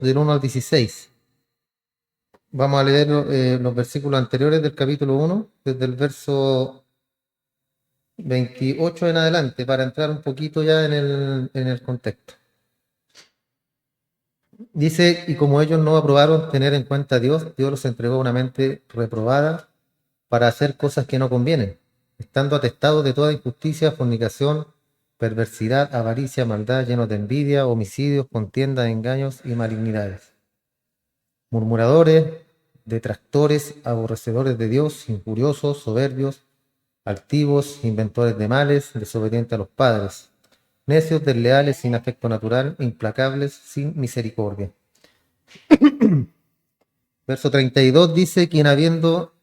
del 1 al 16. Vamos a leer los versículos anteriores del capítulo 1, desde el verso 28 en adelante, para entrar un poquito ya en el contexto. Dice, y como ellos no aprobaron tener en cuenta a Dios, Dios los entregó a una mente reprobada para hacer cosas que no convienen, estando atestados de toda injusticia, fornicación, perversidad, avaricia, maldad, llenos de envidia, homicidios, contiendas, engaños y malignidades. Murmuradores, detractores, aborrecedores de Dios, injuriosos, soberbios, altivos, inventores de males, desobedientes a los padres, necios, desleales, sin afecto natural, implacables, sin misericordia. Verso 32 dice, quien habiendo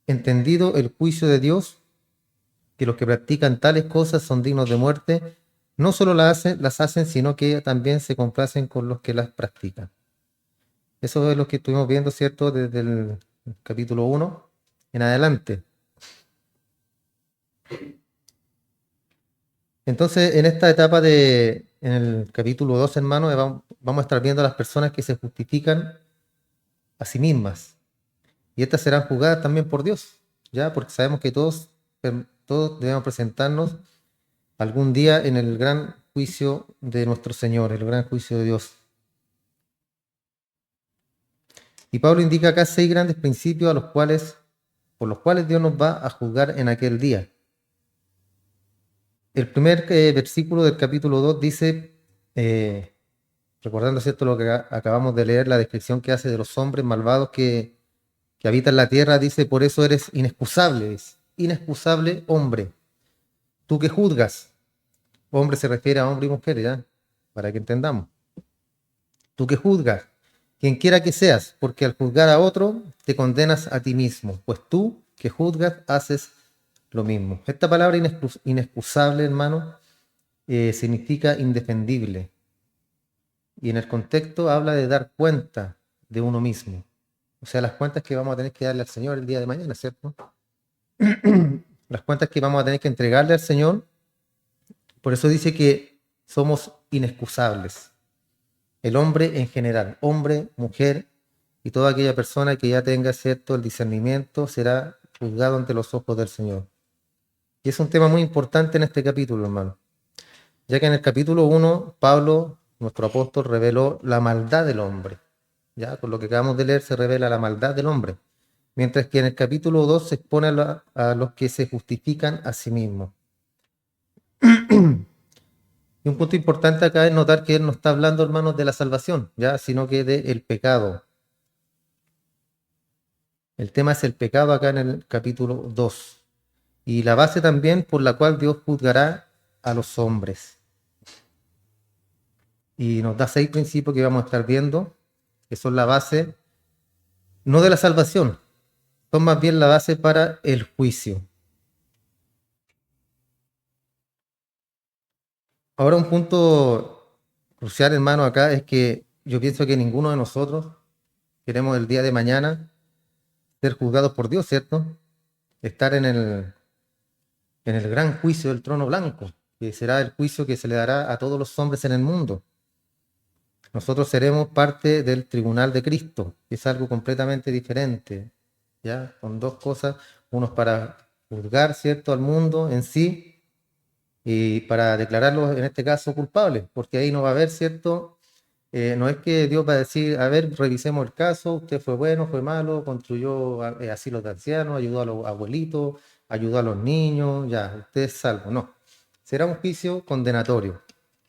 entendido el juicio de Dios, que los que practican tales cosas son dignos de muerte, no solo las hacen, sino que también se complacen con los que las practican. Eso es lo que estuvimos viendo, ¿cierto? Desde el capítulo 1 en adelante. Entonces, en esta etapa en el capítulo 2, hermanos, vamos a estar viendo a las personas que se justifican a sí mismas. Y estas serán juzgadas también por Dios, ¿ya? Porque sabemos que todos debemos presentarnos algún día en el gran juicio de nuestro Señor, el gran juicio de Dios. Y Pablo indica acá 6 grandes principios por los cuales Dios nos va a juzgar en aquel día. El primer versículo del capítulo 2 dice, recordando, ¿cierto?, lo que acabamos de leer, la descripción que hace de los hombres malvados que habitan la tierra, dice, por eso eres inexcusable, dice, inexcusable hombre, tú que juzgas. Hombre se refiere a hombre y mujer, ¿ya? Para que entendamos. Tú que juzgas, quien quiera que seas, porque al juzgar a otro, te condenas a ti mismo, pues tú que juzgas haces lo mismo. Esta palabra inexcusable, hermano, significa indefendible. Y en el contexto habla de dar cuenta de uno mismo. O sea, las cuentas que vamos a tener que darle al Señor el día de mañana, ¿cierto? Las cuentas que vamos a tener que entregarle al Señor. Por eso dice que somos inexcusables. El hombre en general, hombre, mujer y toda aquella persona que ya tenga, ¿cierto?, el discernimiento, será juzgado ante los ojos del Señor. Y es un tema muy importante en este capítulo, hermano. Ya que en el capítulo 1, Pablo, nuestro apóstol, reveló la maldad del hombre. Ya, con lo que acabamos de leer se revela la maldad del hombre. Mientras que en el capítulo 2 se expone a los que se justifican a sí mismos. Y un punto importante acá es notar que él no está hablando, hermanos, de la salvación, ya, sino que del pecado. El tema es el pecado acá en el capítulo 2. Y la base también por la cual Dios juzgará a los hombres. Y nos da 6 principios que vamos a estar viendo, que son la base, no de la salvación, son más bien la base para el juicio. Ahora un punto crucial, hermano, acá es que yo pienso que ninguno de nosotros queremos el día de mañana ser juzgados por Dios, ¿cierto? Estar en el gran juicio del trono blanco, que será el juicio que se le dará a todos los hombres en el mundo. Nosotros seremos parte del tribunal de Cristo, que es algo completamente diferente, ¿ya? Con 2 cosas, uno es para juzgar, ¿cierto?, al mundo en sí, y para declararlos, en este caso, culpables, porque ahí no va a haber, ¿cierto? No es que Dios va a decir, a ver, revisemos el caso, usted fue bueno, fue malo, construyó asilos de ancianos, ayudó a los abuelitos, ayudó a los niños, ya, usted es salvo. No, será un juicio condenatorio,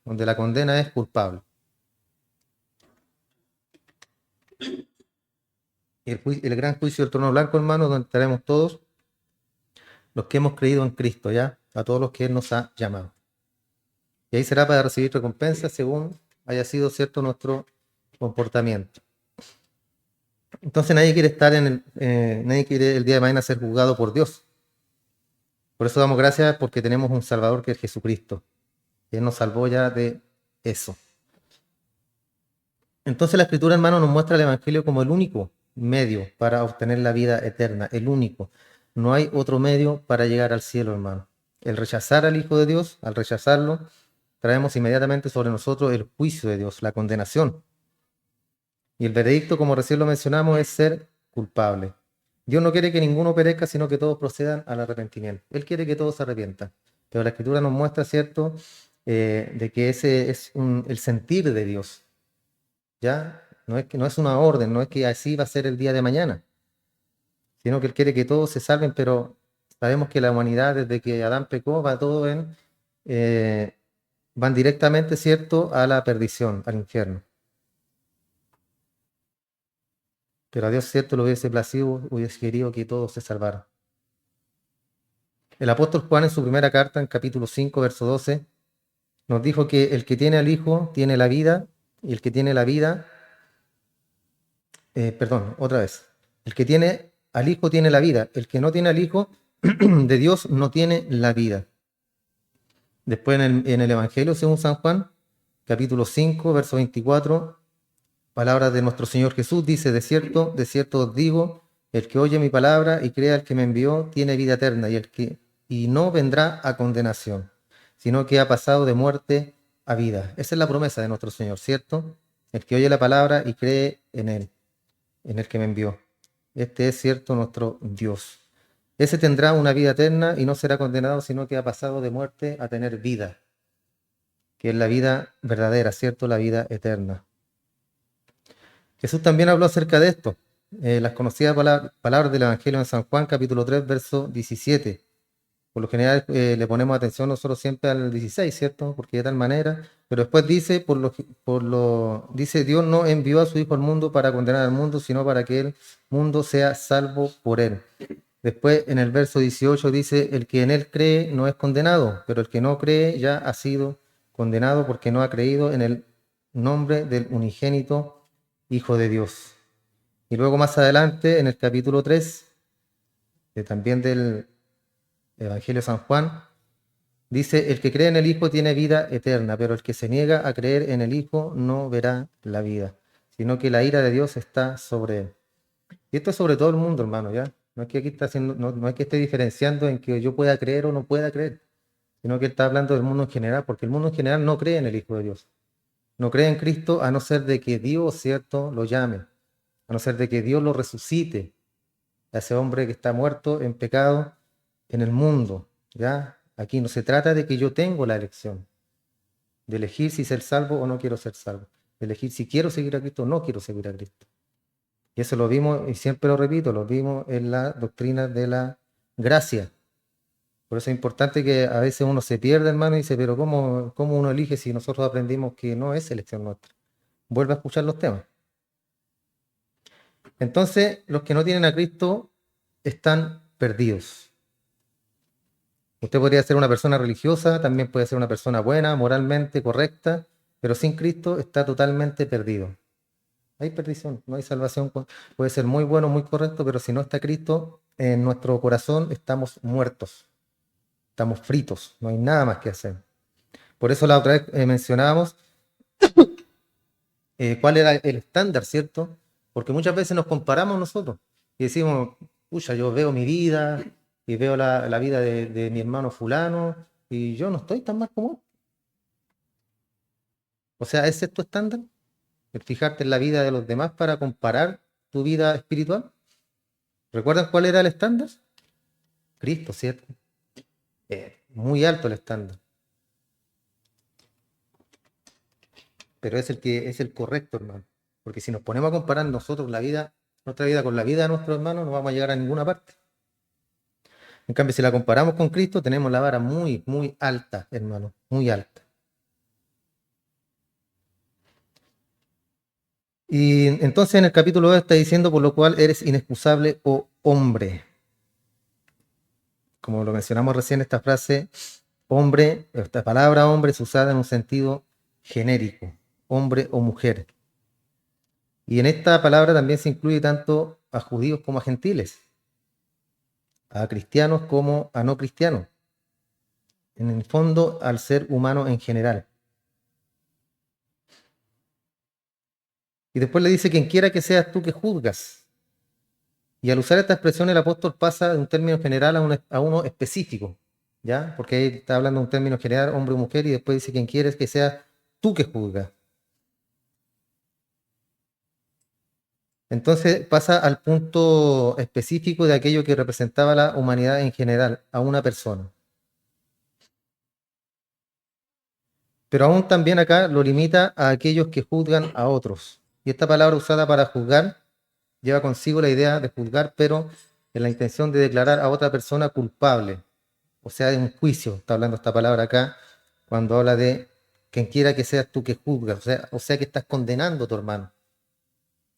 donde la condena es culpable. El gran juicio del trono blanco, hermano, donde estaremos todos los que hemos creído en Cristo, ¿ya? A todos los que Él nos ha llamado. Y ahí será para recibir recompensa según haya sido, ¿cierto?, nuestro comportamiento. Entonces nadie quiere nadie quiere el día de mañana ser juzgado por Dios. Por eso damos gracias porque tenemos un Salvador que es Jesucristo. Él nos salvó ya de eso. Entonces la Escritura, hermano, nos muestra el Evangelio como el único medio para obtener la vida eterna, el único. No hay otro medio para llegar al cielo, hermano. El rechazar al Hijo de Dios, al rechazarlo, traemos inmediatamente sobre nosotros el juicio de Dios, la condenación. Y el veredicto, como recién lo mencionamos, es ser culpable. Dios no quiere que ninguno perezca, sino que todos procedan al arrepentimiento. Él quiere que todos se arrepientan. Pero la Escritura nos muestra, ¿cierto?, de que ese es el sentir de Dios. ¿Ya? No es una orden, no es que así va a ser el día de mañana, sino que Él quiere que todos se salven, pero sabemos que la humanidad, desde que Adán pecó, va todo eh, van directamente, ¿cierto?, a la perdición, al infierno. Pero a Dios, ¿cierto?, lo hubiese placido, hubiese querido que todos se salvaran. El apóstol Juan, en su primera carta, en capítulo 5, verso 12, nos dijo que el que tiene al Hijo tiene la vida, y el que tiene la vida, perdón, otra vez, el que tiene al Hijo tiene la vida, el que no tiene al Hijo de Dios no tiene la vida. Después en el Evangelio según San Juan, capítulo 5, verso 24, palabras de nuestro Señor Jesús, dice: de cierto os digo, el que oye mi palabra y crea al que me envió tiene vida eterna, y no vendrá a condenación, sino que ha pasado de muerte a vida. Esa es la promesa de nuestro Señor, ¿cierto? El que oye la palabra y cree en Él, en el que me envió. Este es, cierto, nuestro Dios. Ese tendrá una vida eterna y no será condenado, sino que ha pasado de muerte a tener vida, que es la vida verdadera, ¿cierto? La vida eterna. Jesús también habló acerca de esto. Las conocidas palabras del Evangelio en San Juan, capítulo 3, verso 17. Por lo general le ponemos atención nosotros siempre al 16, ¿cierto? Porque de tal manera, pero después dice, dice: Dios no envió a su Hijo al mundo para condenar al mundo, sino para que el mundo sea salvo por él. Después en el verso 18 dice: el que en él cree no es condenado, pero el que no cree ya ha sido condenado porque no ha creído en el nombre del unigénito Hijo de Dios. Y luego más adelante, en el capítulo 3, también del Evangelio de San Juan, dice: el que cree en el Hijo tiene vida eterna, pero el que se niega a creer en el Hijo no verá la vida, sino que la ira de Dios está sobre él. Y esto es sobre todo el mundo, hermano, ¿ya? No es que aquí está haciendo, no es que esté diferenciando en que yo pueda creer o no pueda creer, sino que él está hablando del mundo en general, porque el mundo en general no cree en el Hijo de Dios. No cree en Cristo a no ser de que Dios, ¿cierto?, lo llame, a no ser de que Dios lo resucite, a ese hombre que está muerto en pecado en el mundo, ¿ya? Aquí no se trata de que yo tengo la elección, de elegir si ser salvo o no quiero ser salvo, de elegir si quiero seguir a Cristo o no quiero seguir a Cristo. Y eso lo vimos, y siempre lo repito, lo vimos en la doctrina de la gracia. Por eso es importante que a veces uno se pierde, hermano, y dice: pero ¿cómo uno elige si nosotros aprendimos que no es elección nuestra? Vuelve a escuchar los temas. Entonces, los que no tienen a Cristo están perdidos. Usted podría ser una persona religiosa, también puede ser una persona buena, moralmente correcta, pero sin Cristo está totalmente perdido. Hay perdición, no hay salvación. Puede ser muy bueno, muy correcto, pero si no está Cristo en nuestro corazón, estamos muertos, estamos fritos, no hay nada más que hacer. Por eso la otra vez mencionábamos cuál era el estándar, ¿cierto? Porque muchas veces nos comparamos nosotros y decimos: pucha, yo veo mi vida y veo la vida de mi hermano fulano y yo no estoy tan mal como él. O sea, ¿ese es tu estándar? ¿El fijarte en la vida de los demás para comparar tu vida espiritual? ¿Recuerdan cuál era el estándar? Cristo, ¿cierto? Muy alto el estándar, pero es el que es el correcto, hermano. Porque si nos ponemos a comparar nosotros nuestra vida con la vida de nuestros hermanos, no vamos a llegar a ninguna parte. En cambio, si la comparamos con Cristo, tenemos la vara muy, muy alta, hermano, muy alta. Y entonces en el capítulo 2 está diciendo: por lo cual eres inexcusable, oh hombre. Como lo mencionamos recién, esta frase hombre, esta palabra hombre es usada en un sentido genérico, hombre o mujer. Y en esta palabra también se incluye tanto a judíos como a gentiles, a cristianos como a no cristianos, en el fondo al ser humano en general. Y después le dice: quien quiera que seas tú que juzgas. Y al usar esta expresión el apóstol pasa de un término general a uno específico, ¿ya? Porque ahí está hablando de un término general, hombre o mujer, y después dice: quien quieres que seas tú que juzgas. Entonces pasa al punto específico de aquello que representaba la humanidad en general, a una persona. Pero aún también acá lo limita a aquellos que juzgan a otros. Y esta palabra usada para juzgar lleva consigo la idea de juzgar, pero en la intención de declarar a otra persona culpable. O sea, de un juicio, está hablando esta palabra acá, cuando habla de quien quiera que seas tú que juzgas. O sea que estás condenando a tu hermano.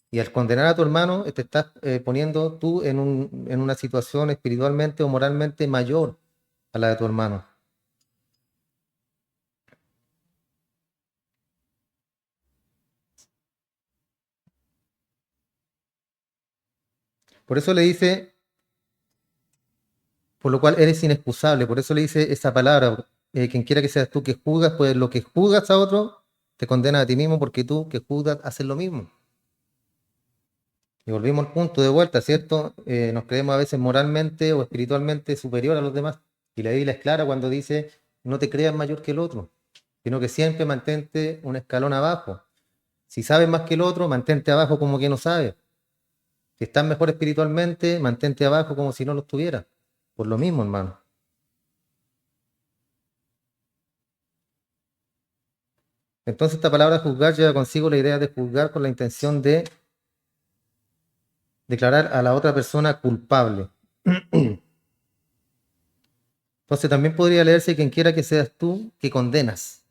Y al condenar a tu hermano, te estás poniendo tú en una situación espiritualmente o moralmente mayor a la de tu hermano. Por eso le dice, por lo cual eres inexcusable. Por eso le dice esa palabra, quien quiera que seas tú que juzgas, pues lo que juzgas a otro, te condenas a ti mismo porque tú que juzgas haces lo mismo. Y volvimos al punto de vuelta, ¿cierto? Nos creemos a veces moralmente o espiritualmente superior a los demás. Y la Biblia es clara cuando dice, no te creas mayor que el otro, sino que siempre mantente un escalón abajo. Si sabes más que el otro, mantente abajo como que no sabes. Si estás mejor espiritualmente, mantente abajo como si no lo estuvieras. Por lo mismo, hermano. Entonces esta palabra juzgar lleva consigo la idea de juzgar con la intención de declarar a la otra persona culpable. Entonces también podría leerse quien quiera que seas tú que condenas.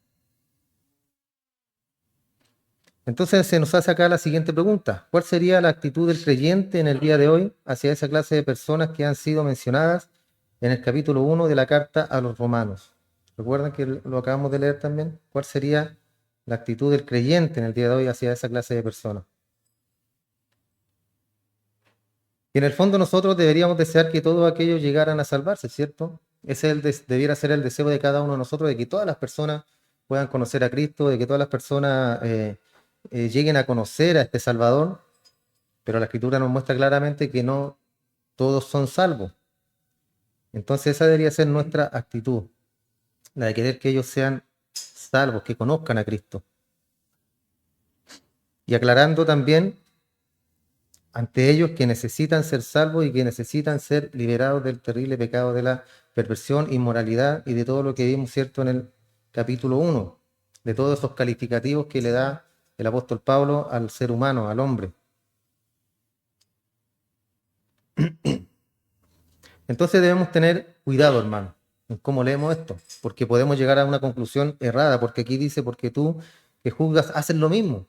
Entonces se nos hace acá la siguiente pregunta. ¿Cuál sería la actitud del creyente en el día de hoy hacia esa clase de personas que han sido mencionadas en el capítulo 1 de la carta a los romanos? ¿Recuerdan que lo acabamos de leer también? ¿Cuál sería la actitud del creyente en el día de hoy hacia esa clase de personas? Y en el fondo nosotros deberíamos desear que todos aquellos llegaran a salvarse, ¿cierto? Debiera ser el deseo de cada uno de nosotros, de que todas las personas puedan conocer a Cristo, de que todas las personas lleguen a conocer a este Salvador, pero la Escritura nos muestra claramente que no todos son salvos. Entonces esa debería ser nuestra actitud, la de querer que ellos sean salvos, que conozcan a Cristo. Y aclarando también ante ellos que necesitan ser salvos y que necesitan ser liberados del terrible pecado de la perversión, inmoralidad y de todo lo que vimos, ¿cierto?, en el capítulo 1, de todos esos calificativos que le da el apóstol Pablo al ser humano, al hombre. Entonces debemos tener cuidado, hermano, en cómo leemos esto, porque podemos llegar a una conclusión errada, porque aquí dice, porque tú que juzgas haces lo mismo.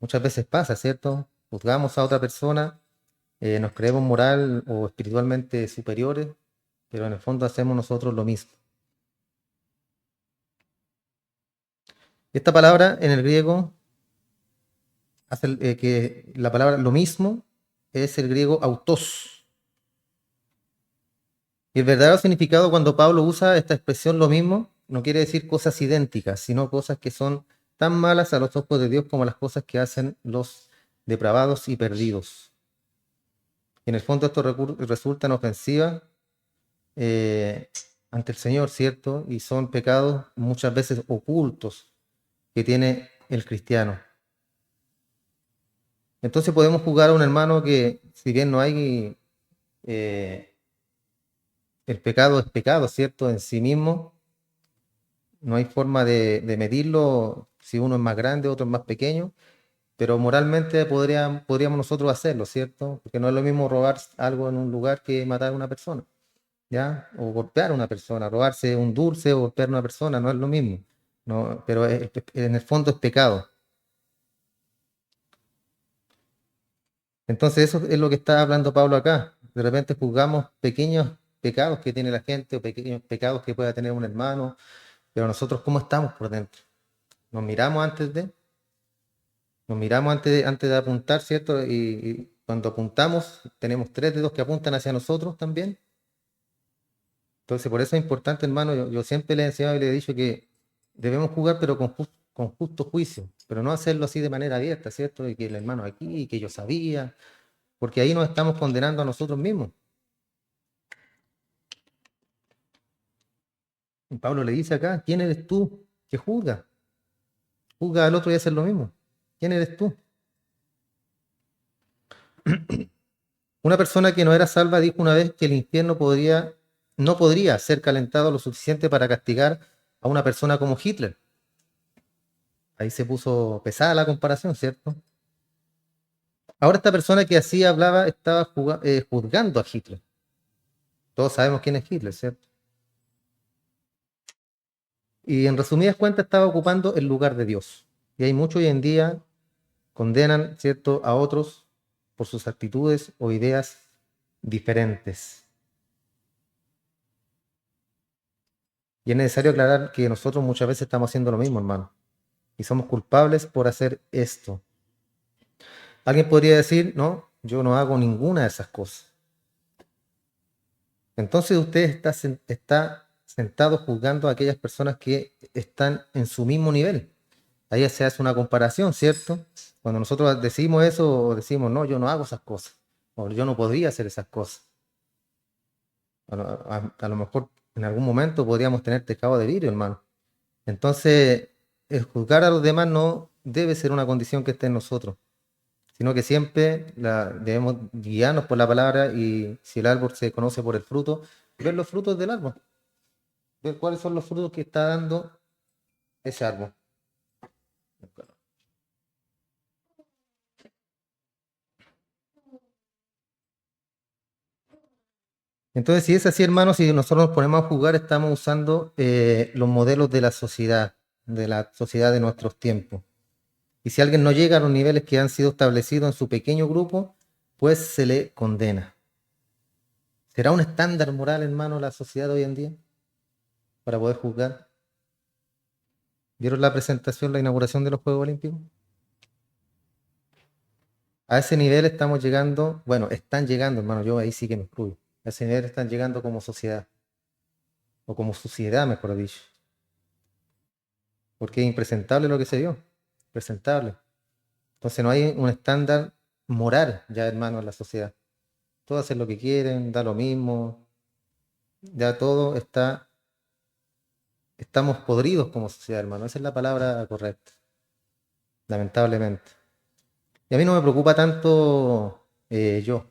Muchas veces pasa, ¿cierto? Juzgamos a otra persona, nos creemos moral o espiritualmente superiores, pero en el fondo hacemos nosotros lo mismo. Esta palabra en el griego, que la palabra lo mismo es el griego autos. Y el verdadero significado cuando Pablo usa esta expresión lo mismo, no quiere decir cosas idénticas, sino cosas que son tan malas a los ojos de Dios como las cosas que hacen los depravados y perdidos. Y en el fondo esto resultan ofensivas eh, ante el Señor, ¿cierto? Y son pecados muchas veces ocultos que tiene el cristiano. Entonces podemos juzgar a un hermano que, si bien no hay, eh, el pecado es pecado, ¿cierto? En sí mismo, no hay forma de medirlo si uno es más grande, otro es más pequeño, pero moralmente podríamos nosotros hacerlo, ¿cierto? Porque no es lo mismo robar algo en un lugar que matar a una persona, ¿ya? O golpear a una persona, robarse un dulce o golpear a una persona, no es lo mismo, ¿no? Pero en el fondo es pecado. Entonces eso es lo que está hablando Pablo acá. De repente juzgamos pequeños pecados que tiene la gente o pequeños pecados que pueda tener un hermano, pero nosotros ¿cómo estamos por dentro? Nos miramos antes de apuntar, ¿cierto? Y cuando apuntamos tenemos tres dedos que apuntan hacia nosotros también. Entonces por eso es importante, hermano, yo siempre le he enseñado y le he dicho que debemos jugar pero con justo juicio, pero no hacerlo así de manera abierta, ¿cierto? Y que el hermano aquí, y que yo sabía, porque ahí nos estamos condenando a nosotros mismos. Y Pablo le dice acá, ¿quién eres tú que juzga? Juzga al otro y haces lo mismo. ¿Quién eres tú? Una persona que no era salva dijo una vez que el infierno no podría ser calentado lo suficiente para castigar a una persona como Hitler. Ahí se puso pesada la comparación, ¿cierto? Ahora esta persona que así hablaba estaba juzgando a Hitler. Todos sabemos quién es Hitler, ¿cierto? Y en resumidas cuentas estaba ocupando el lugar de Dios. Y hay muchos hoy en día condenan, ¿cierto?, a otros por sus actitudes o ideas diferentes. Y es necesario aclarar que nosotros muchas veces estamos haciendo lo mismo, hermano. Y somos culpables por hacer esto. Alguien podría decir, no, yo no hago ninguna de esas cosas. Entonces usted está sentado juzgando a aquellas personas que están en su mismo nivel. Ahí se hace una comparación, ¿cierto? Cuando nosotros decimos eso, o decimos, no, yo no hago esas cosas, o yo no podría hacer esas cosas. A lo mejor en algún momento podríamos tener tejado de vidrio, hermano. Entonces, el juzgar a los demás no debe ser una condición que esté en nosotros, sino que siempre debemos guiarnos por la palabra y si el árbol se conoce por el fruto, ver los frutos del árbol, ver cuáles son los frutos que está dando ese árbol. Entonces, si es así, hermanos, si nosotros nos ponemos a jugar, estamos usando los modelos de la sociedad de nuestros tiempos. Y si alguien no llega a los niveles que han sido establecidos en su pequeño grupo, pues se le condena. ¿Será un estándar moral, hermano, la sociedad de hoy en día para poder juzgar? ¿Vieron la presentación, la inauguración de los Juegos Olímpicos? A ese nivel estamos llegando, bueno, están llegando, hermano, yo ahí sí que me incluyo. A ese nivel están llegando como sociedad, o como sociedad, mejor dicho. Porque es impresentable lo que se dio, presentable. Entonces no hay un estándar moral ya, hermano, en la sociedad. Todos hacen lo que quieren, da lo mismo, ya todo estamos podridos como sociedad, hermano. Esa es la palabra correcta, lamentablemente. Y a mí no me preocupa tanto yo,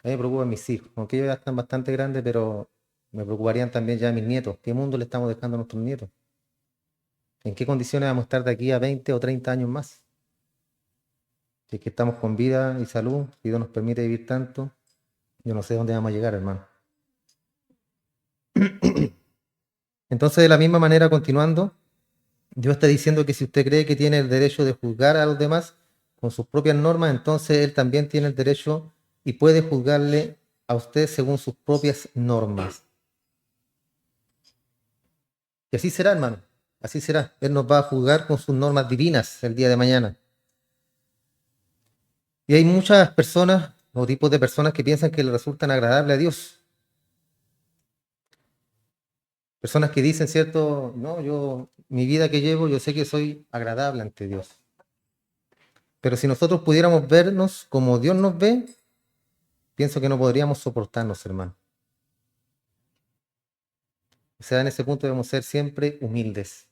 a mí me preocupan mis hijos, aunque ellos ya están bastante grandes, pero me preocuparían también ya mis nietos. ¿Qué mundo le estamos dejando a nuestros nietos? ¿En qué condiciones vamos a estar de aquí a 20 o 30 años más? Si es que estamos con vida y salud, si Dios nos permite vivir tanto, yo no sé dónde vamos a llegar, hermano. Entonces, de la misma manera, continuando, Dios está diciendo que si usted cree que tiene el derecho de juzgar a los demás con sus propias normas, entonces Él también tiene el derecho y puede juzgarle a usted según sus propias normas. Y así será, hermano. Así será. Él nos va a juzgar con sus normas divinas el día de mañana. Y hay muchas personas o tipos de personas que piensan que le resultan agradables a Dios. Personas que dicen, ¿cierto? No, mi vida que llevo, yo sé que soy agradable ante Dios. Pero si nosotros pudiéramos vernos como Dios nos ve, pienso que no podríamos soportarnos, hermano. O sea, en ese punto debemos ser siempre humildes.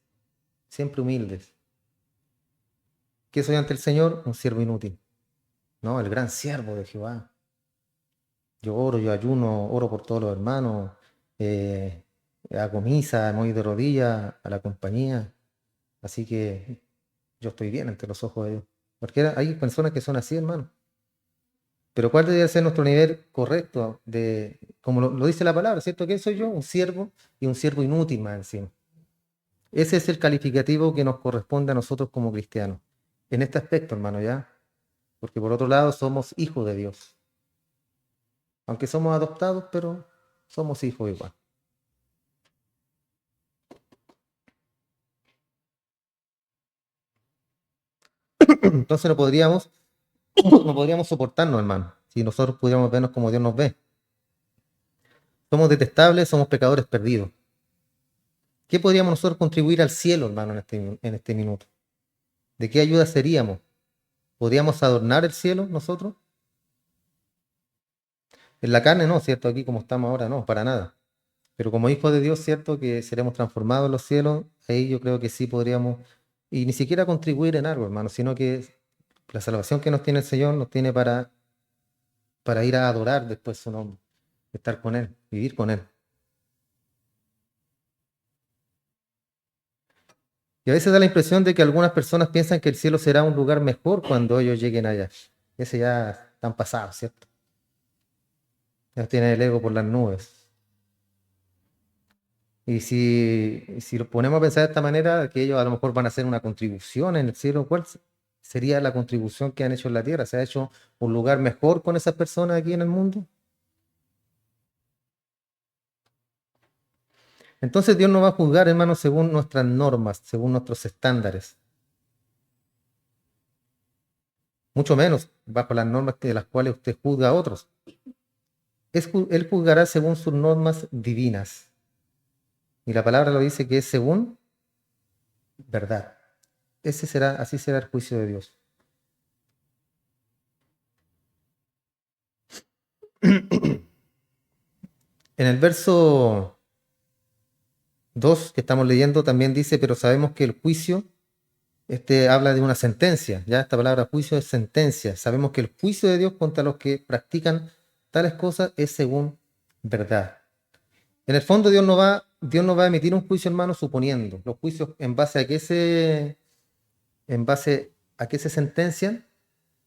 Siempre humildes. ¿Qué soy ante el Señor? Un siervo inútil. No, el gran siervo de Jehová. Yo oro, yo ayuno, oro por todos los hermanos. eh, Hago misa, me voy de rodillas a la compañía. Así que yo estoy bien ante los ojos de Dios. Porque hay personas que son así, hermano. Pero ¿cuál debería ser nuestro nivel correcto como lo dice la palabra, ¿cierto? ¿Qué soy yo? Un siervo y un siervo inútil más encima. Ese es el calificativo que nos corresponde a nosotros como cristianos. En este aspecto, hermano, ¿ya? Porque por otro lado somos hijos de Dios. Aunque somos adoptados, pero somos hijos igual. Entonces no podríamos soportarnos, hermano, si nosotros pudiéramos vernos como Dios nos ve. Somos detestables, somos pecadores perdidos. ¿Qué podríamos nosotros contribuir al cielo, hermano, en este minuto? ¿De qué ayuda seríamos? ¿Podríamos adornar el cielo nosotros? En la carne no, ¿cierto? Aquí como estamos ahora, no, para nada. Pero como hijos de Dios, ¿cierto? Que seremos transformados en los cielos, ahí yo creo que sí podríamos, y ni siquiera contribuir en algo, hermano, sino que la salvación que nos tiene el Señor nos tiene para para ir a adorar después su nombre, estar con Él, vivir con Él. Y a veces da la impresión de que algunas personas piensan que el cielo será un lugar mejor cuando ellos lleguen allá. Ese ya están pasados, ¿cierto? Ya tienen el ego por las nubes. Y si lo ponemos a pensar de esta manera, que ellos a lo mejor van a hacer una contribución en el cielo, ¿cuál sería la contribución que han hecho en la tierra? ¿Se ha hecho un lugar mejor con esas personas aquí en el mundo? Entonces Dios no va a juzgar, hermanos, según nuestras normas, según nuestros estándares, mucho menos bajo las normas de las cuales usted juzga a otros. Él juzgará según sus normas divinas. Y la palabra lo dice que es según verdad. Así será el juicio de Dios. En el verso 2 que estamos leyendo también dice, pero sabemos que el juicio, habla de una sentencia, ya esta palabra juicio es sentencia. Sabemos que el juicio de Dios contra los que practican tales cosas es según verdad. En el fondo Dios no va a emitir un juicio, hermano, suponiendo. Los juicios en base a qué se sentencian,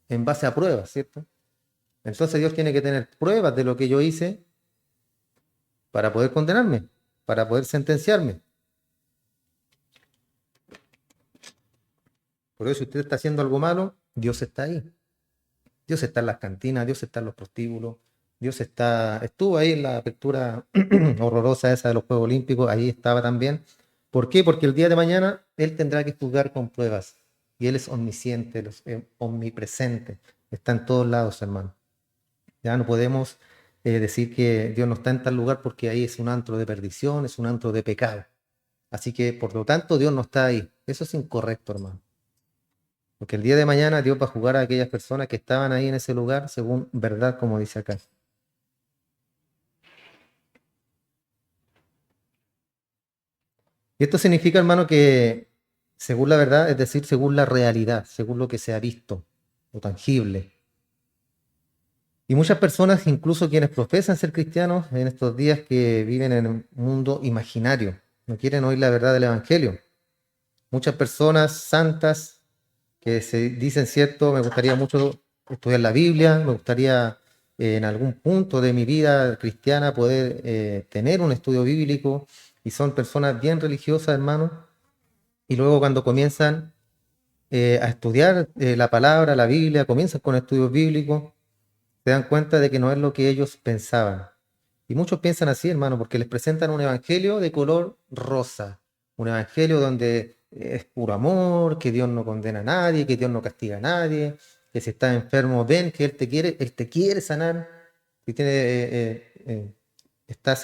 en base a pruebas, ¿cierto? Entonces Dios tiene que tener pruebas de lo que yo hice para poder condenarme, para poder sentenciarme. Por eso, si usted está haciendo algo malo, Dios está ahí. Dios está en las cantinas, Dios está en los prostíbulos, estuvo ahí en la apertura horrorosa esa de los Juegos Olímpicos, ahí estaba también. ¿Por qué? Porque el día de mañana Él tendrá que juzgar con pruebas. Y Él es omnisciente, omnipresente, está en todos lados, hermano. Ya no podemos decir que Dios no está en tal lugar porque ahí es un antro de perdición, es un antro de pecado. Así que, por lo tanto, Dios no está ahí. Eso es incorrecto, hermano. Porque el día de mañana Dios va a jugar a aquellas personas que estaban ahí en ese lugar según verdad, como dice acá. Y esto significa, hermano, que según la verdad, es decir, según la realidad, según lo que se ha visto, lo tangible. Y muchas personas, incluso quienes profesan ser cristianos, en estos días que viven en un mundo imaginario, no quieren oír la verdad del Evangelio. Muchas personas santas que se dicen, cierto, me gustaría mucho estudiar la Biblia, me gustaría en algún punto de mi vida cristiana poder tener un estudio bíblico, y son personas bien religiosas, hermano, y luego cuando comienzan a estudiar la palabra, la Biblia, comienzan con estudios bíblicos, se dan cuenta de que no es lo que ellos pensaban. Y muchos piensan así, hermano, porque les presentan un evangelio de color rosa, un evangelio donde es puro amor, que Dios no condena a nadie, que Dios no castiga a nadie, que si estás enfermo, ven que Él te quiere sanar. Si estás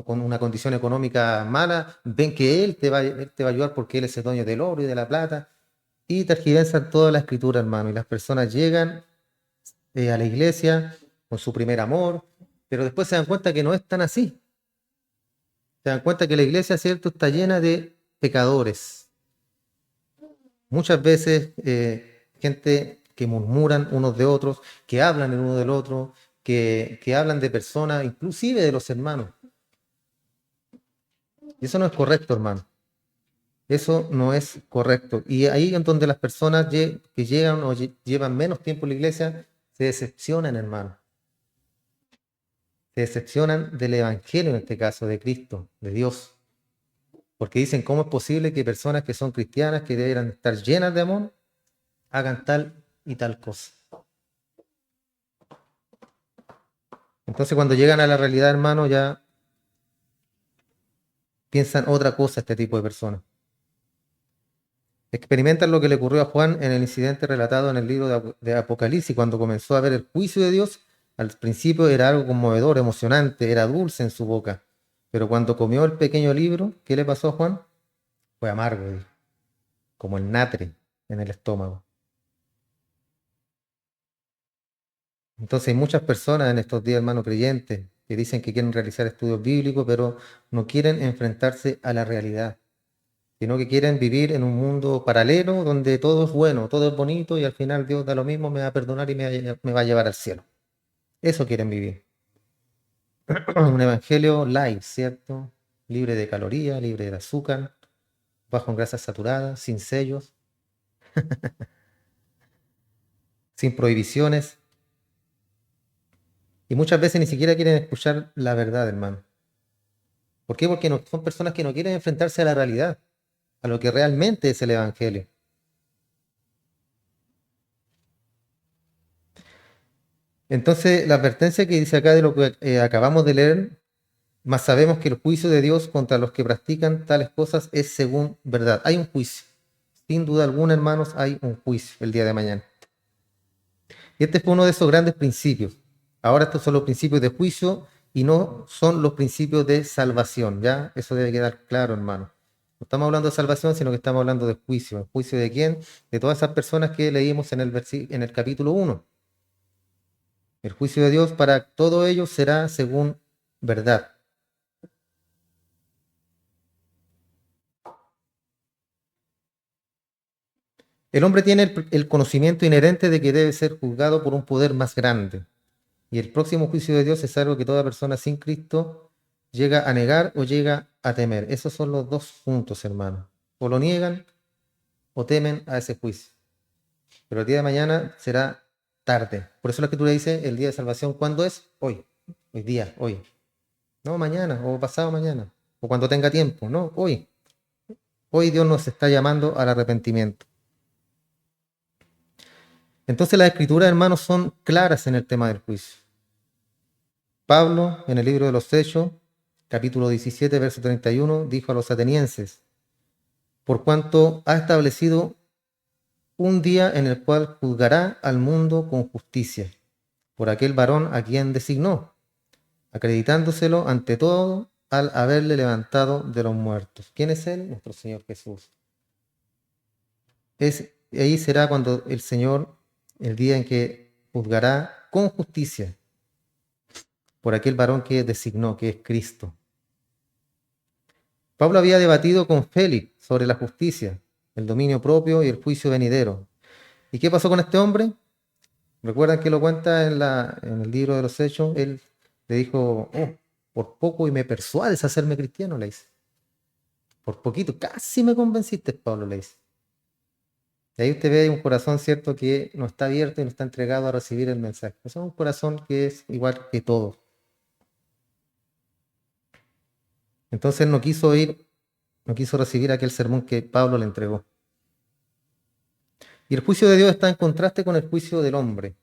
con una condición económica mala, ven que Él te va a ayudar porque Él es el dueño del oro y de la plata. Y tergiversan toda la escritura, hermano, y las personas llegan a la iglesia con su primer amor, pero después se dan cuenta que no es tan así. Se dan cuenta que la iglesia, cierto, está llena de pecadores. Muchas veces gente que murmuran unos de otros, que hablan el uno del otro, que hablan de personas, inclusive de los hermanos. Y eso no es correcto, hermano. Eso no es correcto. Y ahí es donde las personas que llegan o llevan menos tiempo en la iglesia se decepcionan, hermano. Se decepcionan del Evangelio, en este caso, de Cristo, de Dios. Porque dicen, ¿cómo es posible que personas que son cristianas, que deberían estar llenas de amor, hagan tal y tal cosa? Entonces, cuando llegan a la realidad, hermano, ya piensan otra cosa este tipo de personas. Experimentan lo que le ocurrió a Juan en el incidente relatado en el libro de Apocalipsis, cuando comenzó a ver el juicio de Dios. Al principio era algo conmovedor, emocionante, era dulce en su boca. Pero cuando comió el pequeño libro, ¿qué le pasó a Juan? Fue amargo, dijo, como el natre en el estómago. Entonces hay muchas personas en estos días, hermano creyentes, que dicen que quieren realizar estudios bíblicos, pero no quieren enfrentarse a la realidad. sino que quieren vivir en un mundo paralelo donde todo es bueno, todo es bonito y al final Dios da lo mismo, me va a perdonar y me va a llevar al cielo. Eso quieren vivir. Un evangelio light, ¿cierto? Libre de calorías, libre de azúcar, bajo en grasas saturadas, sin sellos, sin prohibiciones. Y muchas veces ni siquiera quieren escuchar la verdad, hermano. ¿Por qué? Porque son personas que no quieren enfrentarse a la realidad, a lo que realmente es el evangelio. Entonces, la advertencia que dice acá de lo que acabamos de leer, mas sabemos que el juicio de Dios contra los que practican tales cosas es según verdad. Hay un juicio. Sin duda alguna, hermanos, hay un juicio el día de mañana. Y este fue uno de esos grandes principios. Ahora estos son los principios de juicio y no son los principios de salvación, ¿ya? Eso debe quedar claro, hermano. No estamos hablando de salvación, sino que estamos hablando de juicio. ¿El juicio de quién? De todas esas personas que leímos en el capítulo 1. El juicio de Dios para todo ello será según verdad. El hombre tiene el conocimiento inherente de que debe ser juzgado por un poder más grande. Y el próximo juicio de Dios es algo que toda persona sin Cristo llega a negar o llega a temer. Esos son los dos puntos, hermano. O lo niegan o temen a ese juicio. Pero el día de mañana será tarde. Por eso la Escritura dice, el día de salvación, ¿cuándo es? Hoy. Hoy día, hoy. No mañana o pasado mañana. O cuando tenga tiempo. No, hoy. Hoy Dios nos está llamando al arrepentimiento. Entonces las Escrituras, hermanos, son claras en el tema del juicio. Pablo, en el libro de los Hechos, capítulo 17, verso 31, dijo a los atenienses, por cuanto ha establecido un día en el cual juzgará al mundo con justicia, por aquel varón a quien designó, acreditándoselo ante todo al haberle levantado de los muertos. ¿Quién es él? Nuestro Señor Jesús. Ahí será cuando el Señor, el día en que juzgará con justicia por aquel varón que designó, que es Cristo. Pablo había debatido con Félix sobre la justicia, el dominio propio y el juicio venidero. ¿Y qué pasó con este hombre? ¿Recuerdan que lo cuenta en el libro de los Hechos? Él le dijo, oh, por poco y me persuades a hacerme cristiano, le dice. Por poquito, casi me convenciste, Pablo, le dice. Y ahí usted ve un corazón, ¿cierto?, que no está abierto y no está entregado a recibir el mensaje. Es un corazón que es igual que todo. Entonces no quiso ir, no quiso recibir aquel sermón que Pablo le entregó. Y el juicio de Dios está en contraste con el juicio del hombre.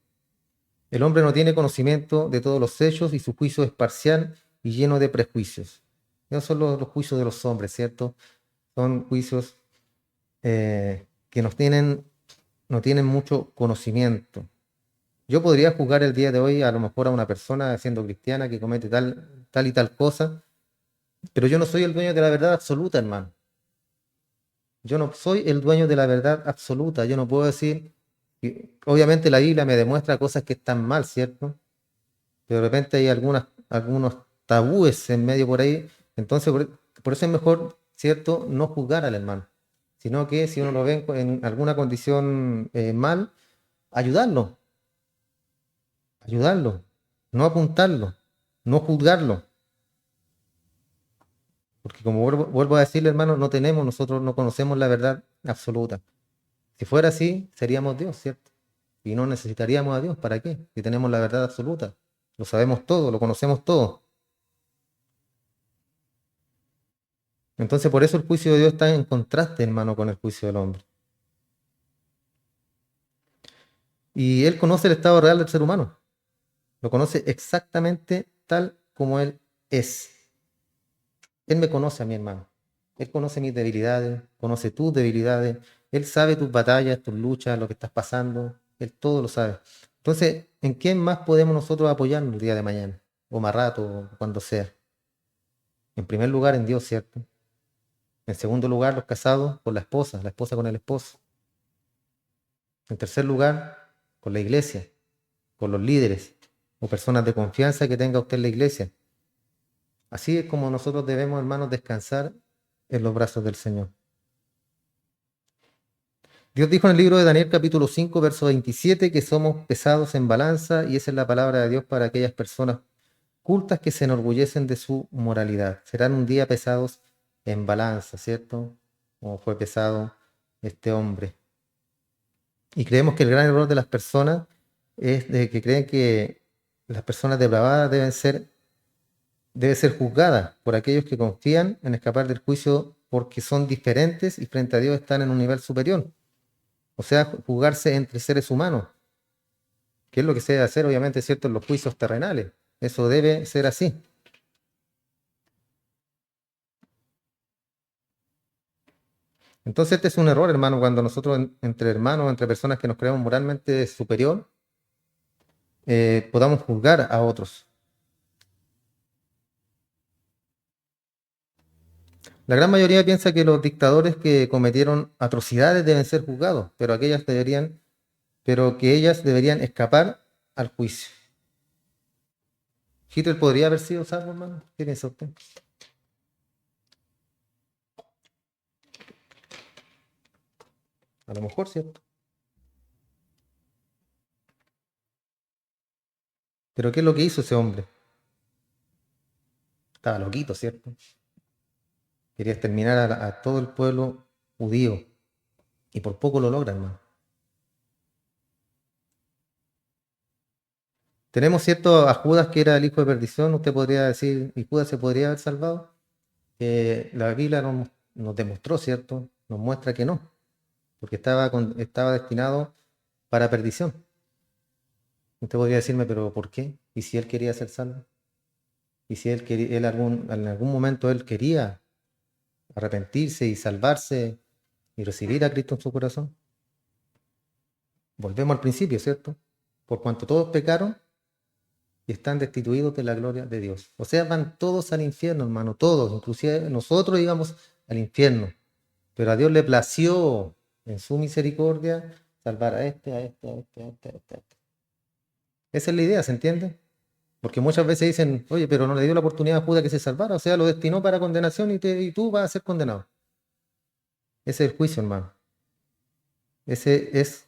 El hombre no tiene conocimiento de todos los hechos y su juicio es parcial y lleno de prejuicios. Esos son los juicios de los hombres, ¿cierto? Son juicios que no tienen mucho conocimiento. Yo podría juzgar el día de hoy a lo mejor a una persona siendo cristiana que comete tal y tal cosa, pero yo no soy el dueño de la verdad absoluta, hermano. Yo no soy el dueño de la verdad absoluta. Yo no puedo decir, obviamente la Biblia me demuestra cosas que están mal, ¿cierto? Pero de repente hay algunos tabúes en medio por ahí. Entonces, por eso es mejor, ¿cierto?, no juzgar al hermano, sino que si uno lo ve en alguna condición mal, ayudarlo, ayudarlo, no apuntarlo, no juzgarlo. Porque como vuelvo a decirle, hermano, nosotros no conocemos la verdad absoluta. Si fuera así, seríamos Dios, ¿cierto? Y no necesitaríamos a Dios. ¿Para qué? Si tenemos la verdad absoluta. Lo sabemos todo, lo conocemos todo. Entonces, por eso el juicio de Dios está en contraste, hermano, con el juicio del hombre. Y Él conoce el estado real del ser humano. Lo conoce exactamente tal como Él es. Él me conoce a mi hermano. Él conoce mis debilidades, conoce tus debilidades. Él sabe tus batallas, tus luchas, lo que estás pasando. Él todo lo sabe. Entonces, ¿en quién más podemos nosotros apoyarnos el día de mañana? O más rato, o cuando sea. En primer lugar, en Dios, ¿cierto? En segundo lugar, los casados con la esposa con el esposo. En tercer lugar, con la iglesia, con los líderes o personas de confianza que tenga usted en la iglesia. Así es como nosotros debemos, hermanos, descansar en los brazos del Señor. Dios dijo en el libro de Daniel capítulo 5, verso 27, que somos pesados en balanza y esa es la palabra de Dios para aquellas personas cultas que se enorgullecen de su moralidad. Serán un día pesados en balanza, ¿cierto? Como fue pesado este hombre. Y creemos que el gran error de las personas es de que creen que las personas depravadas debe ser juzgadas por aquellos que confían en escapar del juicio porque son diferentes y frente a Dios están en un nivel superior. O sea, juzgarse entre seres humanos, que es lo que se debe hacer, obviamente, ¿cierto?, en los juicios terrenales. Eso debe ser así. Entonces, este es un error, hermano, cuando nosotros, entre hermanos, entre personas que nos creemos moralmente superior, podamos juzgar a otros. La gran mayoría piensa que los dictadores que cometieron atrocidades deben ser juzgados, pero que ellas deberían escapar al juicio. ¿Hitler podría haber sido salvo, hermano? ¿Qué piensa usted? A lo mejor, ¿cierto? Pero ¿qué es lo que hizo ese hombre? Estaba loquito, ¿cierto? Quería exterminar a todo el pueblo judío. Y por poco lo logra, hermano. Tenemos cierto a Judas que era el hijo de perdición. Usted podría decir, ¿y Judas se podría haber salvado? La Biblia nos demostró, ¿cierto? Nos muestra que no, porque estaba destinado para perdición. Usted podría decirme, ¿pero por qué? ¿Y si él quería ser salvo? ¿Y si en algún momento él quería arrepentirse y salvarse y recibir a Cristo en su corazón? Volvemos al principio, ¿cierto? Por cuanto todos pecaron y están destituidos de la gloria de Dios. O sea, van todos al infierno, hermano, todos, inclusive nosotros íbamos al infierno. Pero a Dios le plació en su misericordia salvar a este, a este, a este, a este, a este, a este. Esa es la idea, ¿se entiende? Porque muchas veces dicen, oye, pero no le dio la oportunidad a Judas que se salvara, o sea, lo destinó para condenación y tú vas a ser condenado. Ese es el juicio, hermano. Ese es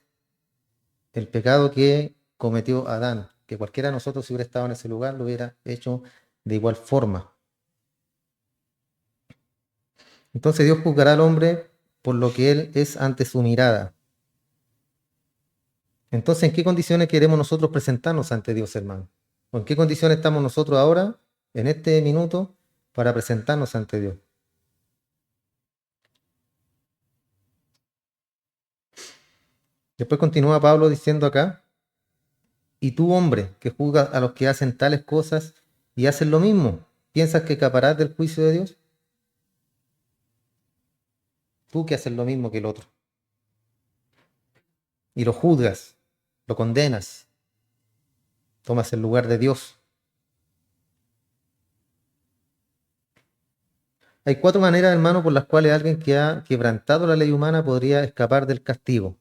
el pecado que cometió Adán, que cualquiera de nosotros si hubiera estado en ese lugar lo hubiera hecho de igual forma. Entonces Dios juzgará al hombre por lo que él es ante su mirada. Entonces, ¿en qué condiciones queremos nosotros presentarnos ante Dios, hermano? ¿O en qué condiciones estamos nosotros ahora, en este minuto, para presentarnos ante Dios? Después continúa Pablo diciendo acá, y tú, hombre, que juzgas a los que hacen tales cosas y hacen lo mismo, ¿piensas que escaparás del juicio de Dios? Tú que haces lo mismo que el otro, y lo juzgas, lo condenas, tomas el lugar de Dios. Hay cuatro maneras, hermano, por las cuales alguien que ha quebrantado la ley humana podría escapar del castigo.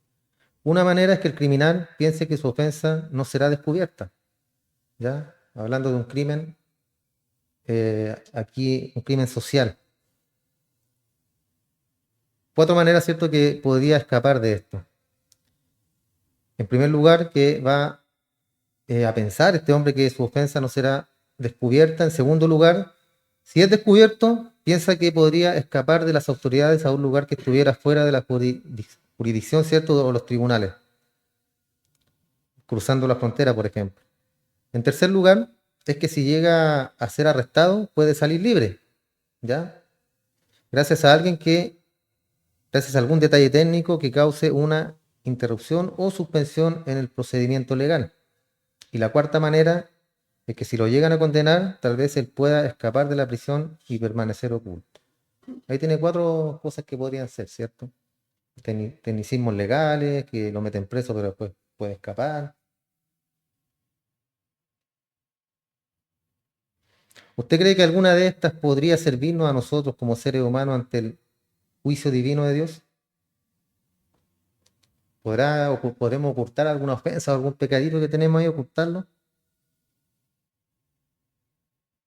Una manera es que el criminal piense que su ofensa no será descubierta, ¿ya? Hablando de un crimen, aquí un crimen social. Cuatro maneras, ¿cierto?, que podría escapar de esto. En primer lugar, que va a pensar este hombre que su ofensa no será descubierta. En segundo lugar, si es descubierto, piensa que podría escapar de las autoridades a un lugar que estuviera fuera de la jurisdicción, ¿cierto?, o los tribunales, cruzando la frontera, por ejemplo. En tercer lugar, es que si llega a ser arrestado, puede salir libre, ¿ya? Gracias a alguien que, gracias a algún detalle técnico que cause una interrupción o suspensión en el procedimiento legal. Y la cuarta manera es que si lo llegan a condenar, tal vez él pueda escapar de la prisión y permanecer oculto. Ahí tiene cuatro cosas que podrían ser, ¿cierto? Tecnicismos legales, que lo meten preso, pero después puede escapar. ¿Usted cree que alguna de estas podría servirnos a nosotros como seres humanos ante el juicio divino de Dios? ¿Podremos ocultar alguna ofensa o algún pecadito que tenemos ahí, ocultarlo?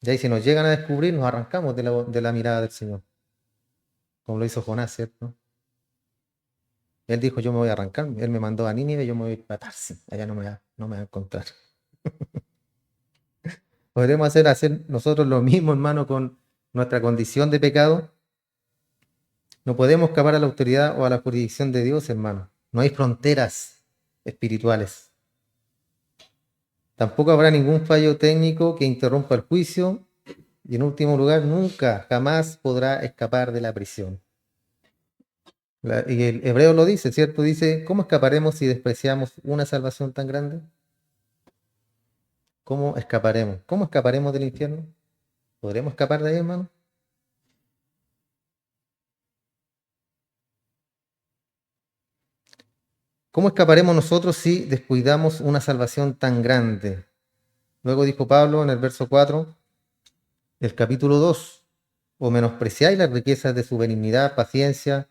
Y ahí si nos llegan a descubrir, nos arrancamos de la mirada del Señor, como lo hizo Jonás, ¿cierto? Él dijo, yo me voy a arrancar. Él me mandó a Nínive, yo me voy a Tarsis. Allá no me va a encontrar. Podremos hacer nosotros lo mismo, hermano, con nuestra condición de pecado. No podemos escapar a la autoridad o a la jurisdicción de Dios, hermano. No hay fronteras espirituales. Tampoco habrá ningún fallo técnico que interrumpa el juicio. Y en último lugar, nunca, jamás podrá escapar de la prisión. Y el hebreo lo dice, ¿cierto? Dice, ¿cómo escaparemos si despreciamos una salvación tan grande? ¿Cómo escaparemos? ¿Cómo escaparemos del infierno? ¿Podremos escapar de ahí, hermano? ¿Cómo escaparemos nosotros si descuidamos una salvación tan grande? Luego dijo Pablo en el verso 4 del capítulo 2, o menospreciáis las riquezas de su benignidad, paciencia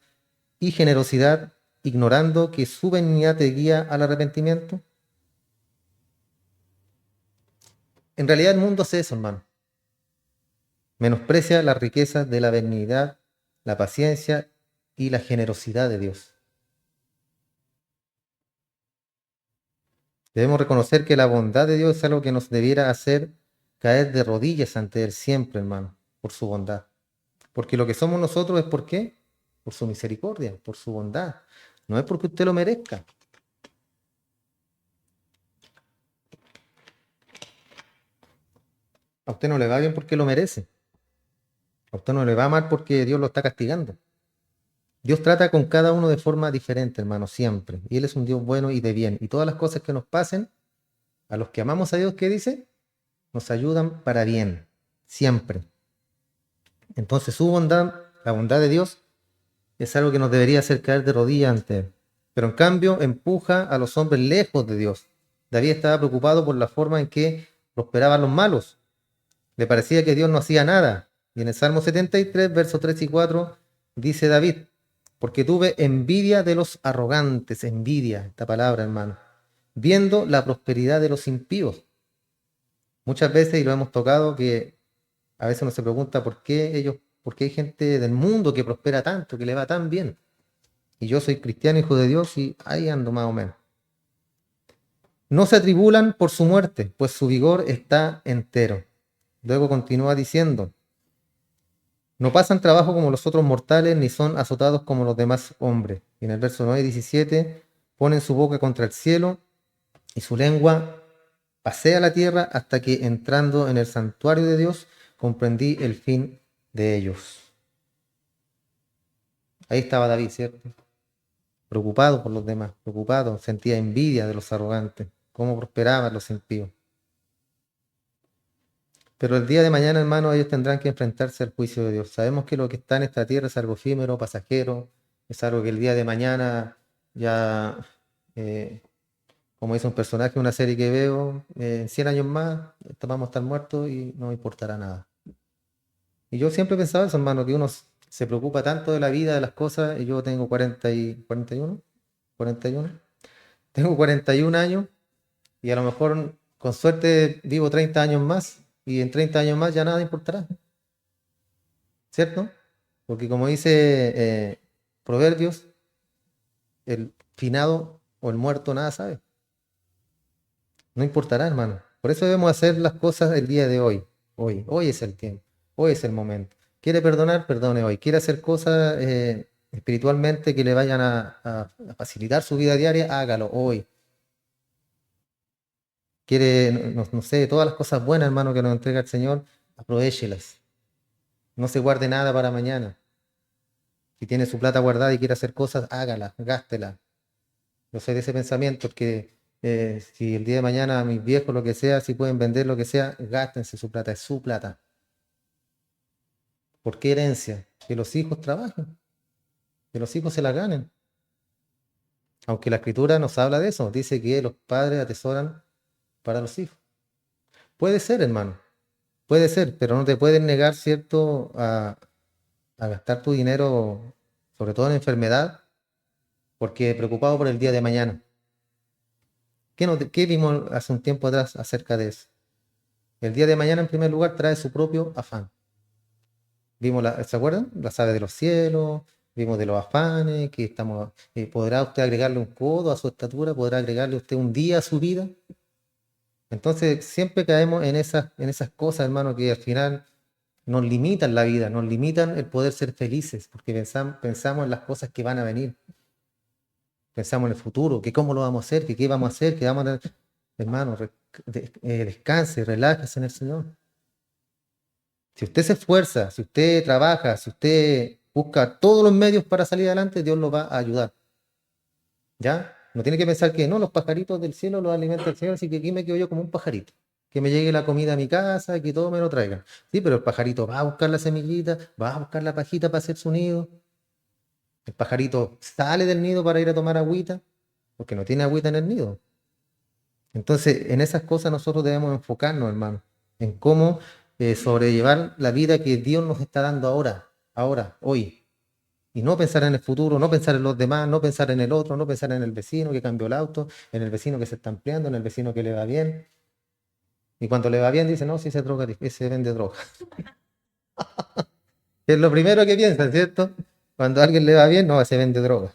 y generosidad, ignorando que su benignidad te guía al arrepentimiento. En realidad el mundo hace eso, hermano. Menosprecia las riquezas de la benignidad, la paciencia y la generosidad de Dios. Debemos reconocer que la bondad de Dios es algo que nos debiera hacer caer de rodillas ante Él siempre, hermano, por su bondad. Porque lo que somos nosotros es ¿por qué? Por su misericordia, por su bondad. No es porque usted lo merezca. A usted no le va bien porque lo merece. A usted no le va mal porque Dios lo está castigando. Dios trata con cada uno de forma diferente, hermano, siempre. Y Él es un Dios bueno y de bien. Y todas las cosas que nos pasen, a los que amamos a Dios, ¿qué dice? Nos ayudan para bien, siempre. Entonces su bondad, la bondad de Dios, es algo que nos debería hacer caer de rodillas ante Él. Pero en cambio empuja a los hombres lejos de Dios. David estaba preocupado por la forma en que prosperaban los malos. Le parecía que Dios no hacía nada. Y en el Salmo 73, versos 3 y 4, dice David, porque tuve envidia de los arrogantes, envidia, esta palabra, hermano, viendo la prosperidad de los impíos. Muchas veces, y lo hemos tocado, que a veces uno se pregunta por qué hay gente del mundo que prospera tanto, que le va tan bien. Y yo soy cristiano, hijo de Dios, y ahí ando más o menos. No se atribulan por su muerte, pues su vigor está entero. Luego continúa diciendo, no pasan trabajo como los otros mortales, ni son azotados como los demás hombres. Y en el verso 9 y 17, ponen su boca contra el cielo y su lengua pasea la tierra hasta que entrando en el santuario de Dios comprendí el fin de ellos. Ahí estaba David, ¿cierto? Preocupado por los demás, preocupado, sentía envidia de los arrogantes, cómo prosperaban los impíos. Pero el día de mañana, hermano, ellos tendrán que enfrentarse al juicio de Dios. Sabemos que lo que está en esta tierra es algo efímero, pasajero, es algo que el día de mañana ya, eh, como dice un personaje de una serie que veo, en 100 años más vamos a estar muertos y no me importará nada. Y yo siempre he pensado eso, hermano, que uno se preocupa tanto de la vida, de las cosas, y yo tengo 41, 41, tengo 41 años y a lo mejor con suerte vivo 30 años más y en 30 años más ya nada importará, ¿cierto? Porque como dice Proverbios, el finado o el muerto nada sabe. No importará, hermano. Por eso debemos hacer las cosas el día de hoy. Hoy es el tiempo. Hoy es el momento. ¿Quiere perdonar? Perdone hoy. ¿Quiere hacer cosas espiritualmente que le vayan a facilitar su vida diaria? Hágalo hoy. ¿Quiere, no sé, todas las cosas buenas, hermano, que nos entrega el Señor? Aprovéchelas. No se guarde nada para mañana. Si tiene su plata guardada y quiere hacer cosas, hágala, gástela. Yo soy de ese pensamiento que si el día de mañana mis viejos, lo que sea, si pueden vender lo que sea, gástense su plata, es su plata. ¿Por qué herencia? Que los hijos trabajen, que los hijos se la ganen. Aunque la escritura nos habla de eso, dice que los padres atesoran para los hijos. Puede ser, hermano, puede ser, pero no te pueden negar, ¿cierto?, a gastar tu dinero, sobre todo en enfermedad, porque preocupado por el día de mañana. ¿Qué vimos hace un tiempo atrás acerca de eso? El día de mañana, en primer lugar, trae su propio afán. Vimos, ¿se acuerdan? Las aves de los cielos, vimos de los afanes, que estamos, ¿podrá usted agregarle un codo a su estatura? ¿Podrá agregarle usted un día a su vida? Entonces siempre caemos en esas cosas, hermano, que al final nos limitan la vida, nos limitan el poder ser felices, porque pensamos en las cosas que van a venir, pensamos en el futuro, que cómo lo vamos a hacer, que qué vamos a hacer, que vamos a... Hermano, descanse, relájese en el Señor. Si usted se esfuerza, si usted trabaja, si usted busca todos los medios para salir adelante, Dios lo va a ayudar. ¿Ya? No tiene que pensar que no, los pajaritos del cielo los alimenta el Señor, así que aquí me quedo yo como un pajarito. Que me llegue la comida a mi casa, que todo me lo traigan. Sí, pero el pajarito va a buscar la semillita, va a buscar la pajita para hacer su nido. El pajarito sale del nido para ir a tomar agüita, porque no tiene agüita en el nido. Entonces, en esas cosas nosotros debemos enfocarnos, hermano, en cómo sobrellevar la vida que Dios nos está dando ahora, hoy. Y no pensar en el futuro, no pensar en los demás, no pensar en el otro, no pensar en el vecino que cambió el auto, en el vecino que se está ampliando, en el vecino que le va bien. Y cuando le va bien dice, no, si ese droga, ese vende droga. Es lo primero que piensan, ¿cierto? Cuando a alguien le va bien, no, ese vende droga.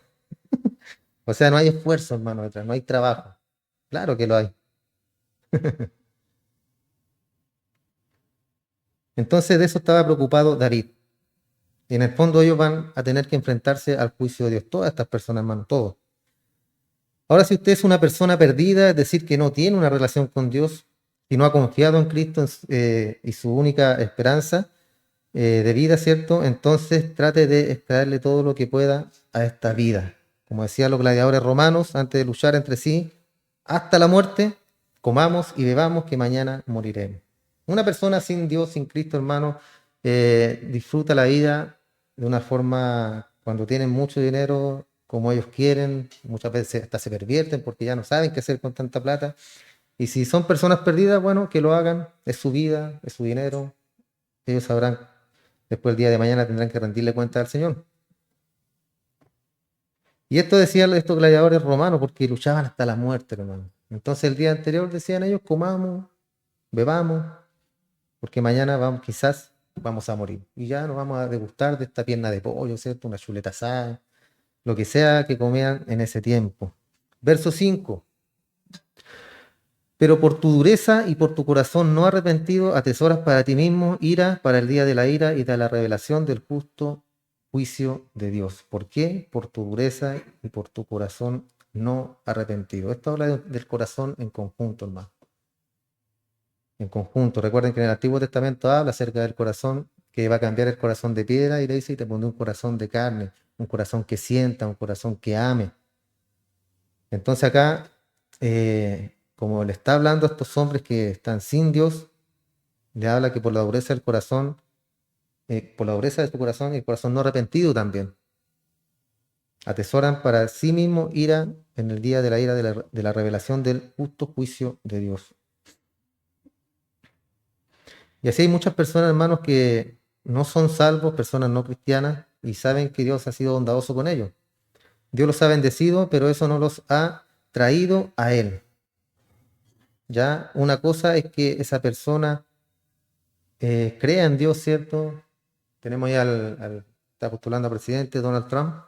O sea, no hay esfuerzo, hermano, detrás, no hay trabajo. Claro que lo hay. Entonces de eso estaba preocupado David. Y en el fondo ellos van a tener que enfrentarse al juicio de Dios. Todas estas personas, hermano, todos. Ahora, si usted es una persona perdida, es decir, que no tiene una relación con Dios y no ha confiado en Cristo y su única esperanza de vida, ¿cierto? Entonces trate de extraerle todo lo que pueda a esta vida. Como decían los gladiadores romanos, antes de luchar entre sí, hasta la muerte, comamos y bebamos que mañana moriremos. Una persona sin Dios, sin Cristo, hermano, disfruta la vida de una forma, cuando tienen mucho dinero, como ellos quieren, muchas veces hasta se pervierten porque ya no saben qué hacer con tanta plata. Y si son personas perdidas, bueno, que lo hagan, es su vida, es su dinero, ellos sabrán, después el día de mañana tendrán que rendirle cuenta al Señor. Y esto decían estos gladiadores romanos porque luchaban hasta la muerte, hermano. Entonces el día anterior decían ellos, comamos, bebamos, porque mañana vamos, quizás vamos a morir. Y ya nos vamos a degustar de esta pierna de pollo, ¿cierto? Una chuleta asada, lo que sea que comían en ese tiempo. Verso 5. Pero por tu dureza y por tu corazón no arrepentido, atesoras para ti mismo ira para el día de la ira y de la revelación del justo juicio de Dios. ¿Por qué? Por tu dureza y por tu corazón no arrepentido. Esto habla del corazón en conjunto, hermano. En conjunto. Recuerden que en el Antiguo Testamento habla acerca del corazón, que va a cambiar el corazón de piedra y le dice, y te pondré un corazón de carne, un corazón que sienta, un corazón que ame. Entonces acá, como le está hablando a estos hombres que están sin Dios, le habla que por la dureza del corazón, por la dureza de su corazón y el corazón no arrepentido también, atesoran para sí mismo ira en el día de la ira de la revelación del justo juicio de Dios. Y así hay muchas personas, hermanos, que no son salvos, personas no cristianas, y saben que Dios ha sido bondadoso con ellos. Dios los ha bendecido, pero eso no los ha traído a Él. Ya, una cosa es que esa persona crea en Dios, ¿cierto? Tenemos ya está postulando a presidente Donald Trump.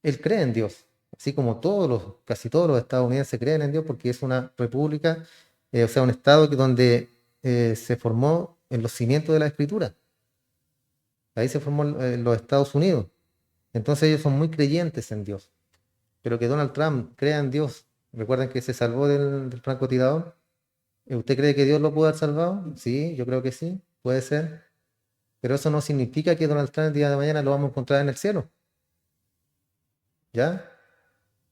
Él cree en Dios, así como casi todos los estadounidenses creen en Dios porque es una república, o sea, un estado donde se formó en los cimientos de la escritura. Ahí se formó los Estados Unidos. Entonces ellos son muy creyentes en Dios. Pero que Donald Trump crea en Dios, recuerden que se salvó del francotirador. ¿Usted cree que Dios lo pudo haber salvado? Sí, yo creo que sí, puede ser. Pero eso no significa que Donald Trump el día de mañana lo vamos a encontrar en el cielo. ¿Ya?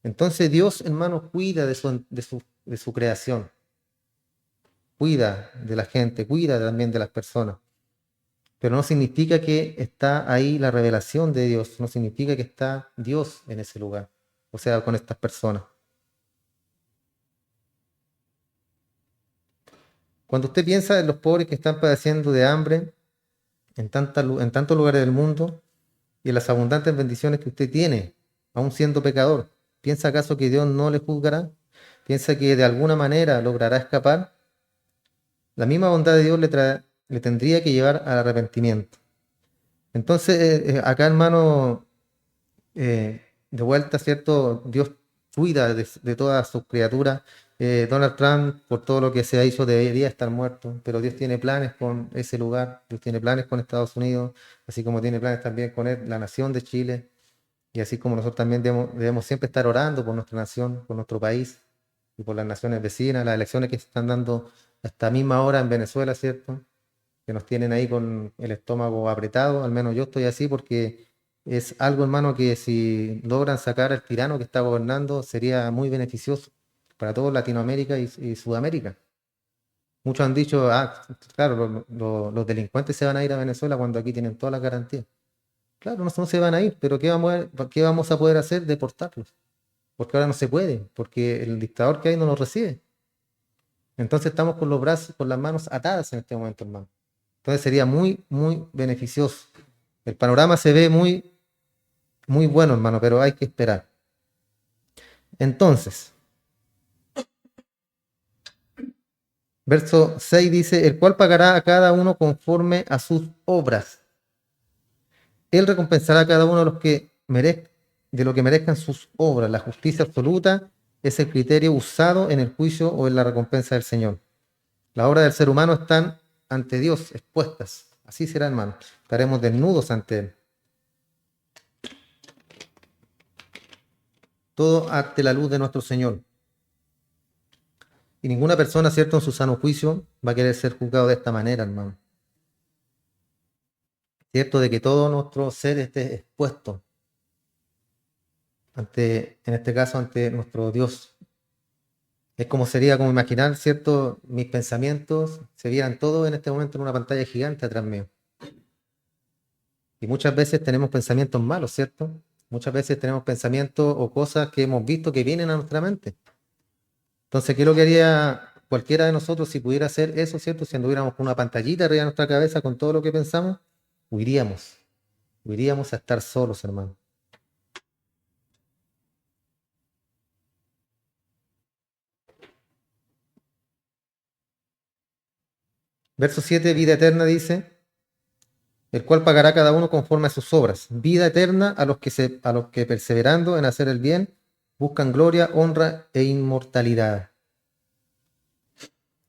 Entonces Dios, hermano, cuida de su creación. Cuida de la gente, cuida también de las personas. Pero no significa que está ahí la revelación de Dios, no significa que está Dios en ese lugar, o sea, con estas personas. Cuando usted piensa en los pobres que están padeciendo de hambre en tantos lugares del mundo y en las abundantes bendiciones que usted tiene, aun siendo pecador, ¿piensa acaso que Dios no le juzgará? ¿Piensa que de alguna manera logrará escapar? La misma bondad de Dios le tendría que llevar al arrepentimiento. Entonces, acá, hermano, de vuelta, ¿cierto? Dios cuida de todas sus criaturas. Donald Trump, por todo lo que se ha hecho, debería estar muerto, pero Dios tiene planes con ese lugar, Dios tiene planes con Estados Unidos, así como tiene planes también con la nación de Chile, y así como nosotros también debemos siempre estar orando por nuestra nación, por nuestro país y por las naciones vecinas, las elecciones que se están dando a esta misma hora en Venezuela, ¿cierto? Que nos tienen ahí con el estómago apretado, al menos yo estoy así porque es algo, hermano, que si logran sacar al tirano que está gobernando sería muy beneficioso para toda Latinoamérica y Sudamérica. Muchos han dicho, claro, los delincuentes se van a ir a Venezuela cuando aquí tienen todas las garantías. Claro, no se van a ir, pero ¿qué vamos a poder hacer? Deportarlos. Porque ahora no se puede, porque el dictador que hay no los recibe. Entonces estamos con los brazos, con las manos atadas en este momento, hermano. Entonces sería muy, muy beneficioso. El panorama se ve muy, muy bueno, hermano, pero hay que esperar. Entonces, verso 6 dice, el cual pagará a cada uno conforme a sus obras. Él recompensará a cada uno de los que de lo que merezcan sus obras. La justicia absoluta es el criterio usado en el juicio o en la recompensa del Señor. Las obras del ser humano están ante Dios expuestas. Así será, hermano. Estaremos desnudos ante Él. Todo ante la luz de nuestro Señor. Y ninguna persona, ¿cierto?, en su sano juicio va a querer ser juzgado de esta manera, hermano. ¿Cierto? De que todo nuestro ser esté expuesto ante, en este caso, ante nuestro Dios. Es como sería como imaginar, ¿cierto? Mis pensamientos se vieran todos en este momento en una pantalla gigante atrás mío. Y muchas veces tenemos pensamientos malos, ¿cierto? Muchas veces tenemos pensamientos o cosas que hemos visto que vienen a nuestra mente. Entonces, ¿qué es lo que haría cualquiera de nosotros si pudiera hacer eso, ¿cierto? Si anduviéramos con una pantallita arriba de nuestra cabeza con todo lo que pensamos, huiríamos. Huiríamos a estar solos, hermano. Verso 7, vida eterna dice, el cual pagará cada uno conforme a sus obras. Vida eterna a los que perseverando en hacer el bien buscan gloria, honra e inmortalidad.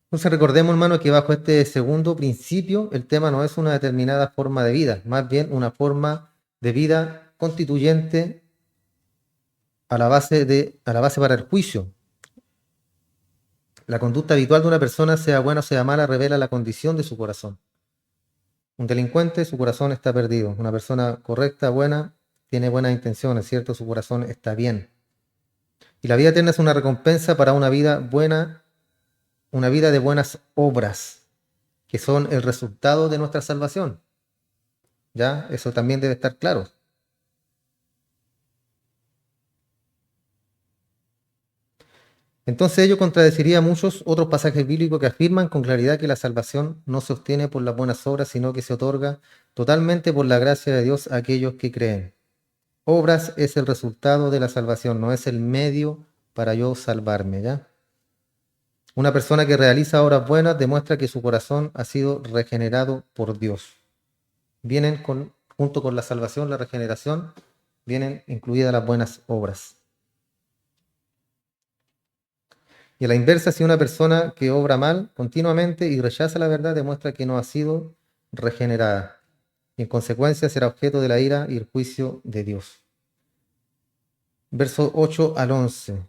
Entonces recordemos, hermano, que bajo este segundo principio el tema no es una determinada forma de vida, más bien una forma de vida constituyente a la base para el juicio. La conducta habitual de una persona, sea buena o sea mala, revela la condición de su corazón. Un delincuente, su corazón está perdido. Una persona correcta, buena, tiene buenas intenciones, ¿cierto? Su corazón está bien. Y la vida eterna es una recompensa para una vida buena, una vida de buenas obras, que son el resultado de nuestra salvación. ¿Ya? Eso también debe estar claro. Entonces ello contradeciría a muchos otros pasajes bíblicos que afirman con claridad que la salvación no se obtiene por las buenas obras, sino que se otorga totalmente por la gracia de Dios a aquellos que creen. Obras es el resultado de la salvación, no es el medio para yo salvarme, ¿ya? Una persona que realiza obras buenas demuestra que su corazón ha sido regenerado por Dios. Junto con la salvación, la regeneración, vienen incluidas las buenas obras. Y a la inversa, si una persona que obra mal continuamente y rechaza la verdad, demuestra que no ha sido regenerada. Y en consecuencia será objeto de la ira y el juicio de Dios. Verso 8 al 11.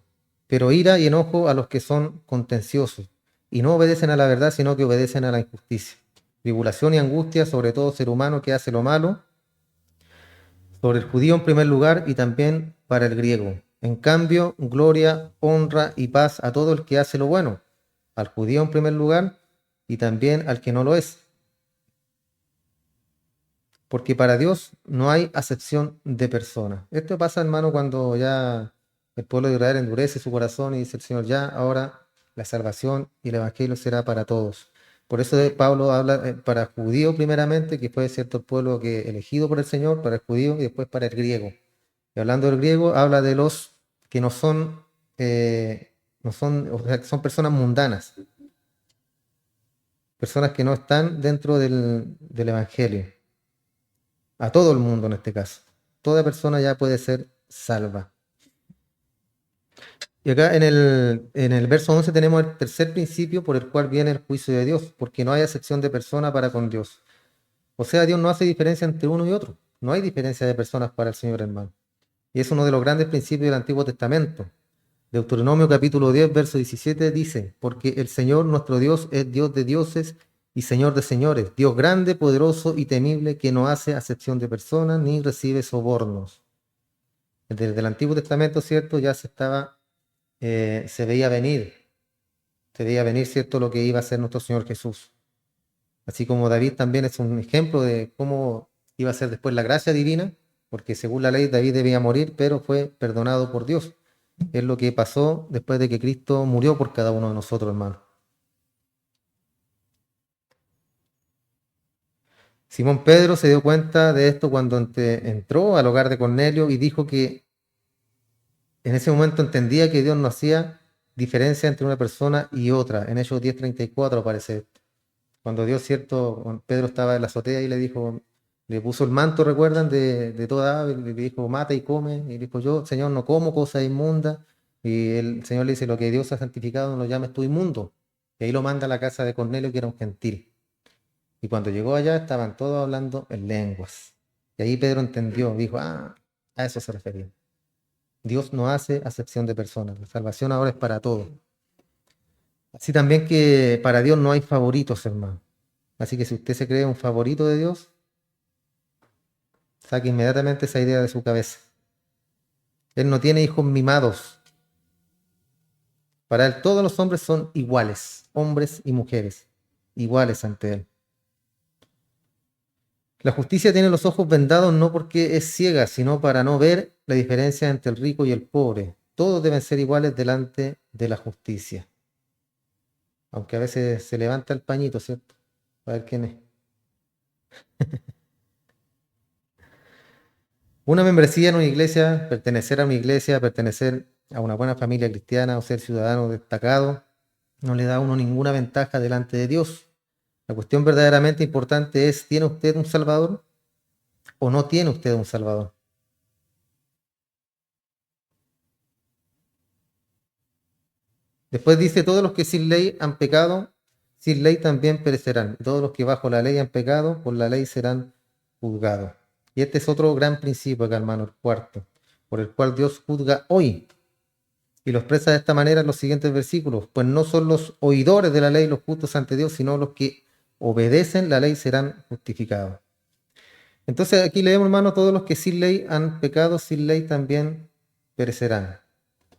Pero ira y enojo a los que son contenciosos, y no obedecen a la verdad, sino que obedecen a la injusticia. Tribulación y angustia sobre todo ser humano que hace lo malo, sobre el judío en primer lugar y también para el griego. En cambio, gloria, honra y paz a todo el que hace lo bueno, al judío en primer lugar y también al que no lo es. Porque para Dios no hay acepción de personas. Esto pasa, hermano, cuando ya el pueblo de Israel endurece su corazón y dice el Señor, ya, ahora la salvación y el evangelio será para todos. Por eso Pablo habla para judío primeramente, que fue cierto el pueblo que elegido por el Señor, para el judío y después para el griego. Y hablando del griego, habla de los que o sea, que son personas mundanas, personas que no están dentro del evangelio. A todo el mundo en este caso. toda persona ya puede ser salva. Y acá en el verso 11 tenemos el tercer principio por el cual viene el juicio de Dios, porque no hay acepción de persona para con Dios. O sea, Dios no hace diferencia entre uno y otro. No hay diferencia de personas para el Señor, hermano. Y es uno de los grandes principios del Antiguo Testamento. Deuteronomio capítulo 10, verso 17 dice, porque el Señor nuestro Dios es Dios de dioses y Señor de señores, Dios grande, poderoso y temible, que no hace acepción de personas ni recibe sobornos. Desde el Antiguo Testamento, ¿cierto? Ya se veía venir, ¿cierto? Lo que iba a hacer nuestro Señor Jesús. Así como David también es un ejemplo de cómo iba a ser después la gracia divina, porque según la ley David debía morir, pero fue perdonado por Dios. Es lo que pasó después de que Cristo murió por cada uno de nosotros, hermano. Simón Pedro se dio cuenta de esto cuando entró al hogar de Cornelio y dijo que en ese momento entendía que Dios no hacía diferencia entre una persona y otra. En Hechos 10:34 aparece esto. Cuando Dios, cierto, Pedro estaba en la azotea y le dijo, le puso el manto, ¿recuerdan? De toda ave, le dijo, mata y come. Y dijo, yo, Señor, no como cosas inmundas. Y el Señor le dice, lo que Dios ha santificado no lo llames tú inmundo. Y ahí lo manda a la casa de Cornelio, que era un gentil. Y cuando llegó allá estaban todos hablando en lenguas. Y ahí Pedro entendió, dijo, a eso se refería. Dios no hace acepción de personas. La salvación ahora es para todos. Así también que para Dios no hay favoritos, hermano. Así que si usted se cree un favorito de Dios, saque inmediatamente esa idea de su cabeza. Él no tiene hijos mimados. Para él todos los hombres son iguales, hombres y mujeres, iguales ante él. La justicia tiene los ojos vendados no porque es ciega, sino para no ver la diferencia entre el rico y el pobre. Todos deben ser iguales delante de la justicia. Aunque a veces se levanta el pañito, ¿cierto? Para ver quién es. Una membresía en una iglesia, pertenecer a una buena familia cristiana o ser ciudadano destacado, no le da a uno ninguna ventaja delante de Dios. La cuestión verdaderamente importante es, ¿tiene usted un Salvador o no tiene usted un Salvador? Después dice, todos los que sin ley han pecado, sin ley también perecerán. Y todos los que bajo la ley han pecado, por la ley serán juzgados. Y este es otro gran principio acá, hermano, el cuarto, por el cual Dios juzga hoy. Y lo expresa de esta manera en los siguientes versículos. Pues no son los oidores de la ley los justos ante Dios, sino los que obedecen la ley serán justificados. Entonces aquí leemos, hermano, todos los que sin ley han pecado, sin ley también perecerán.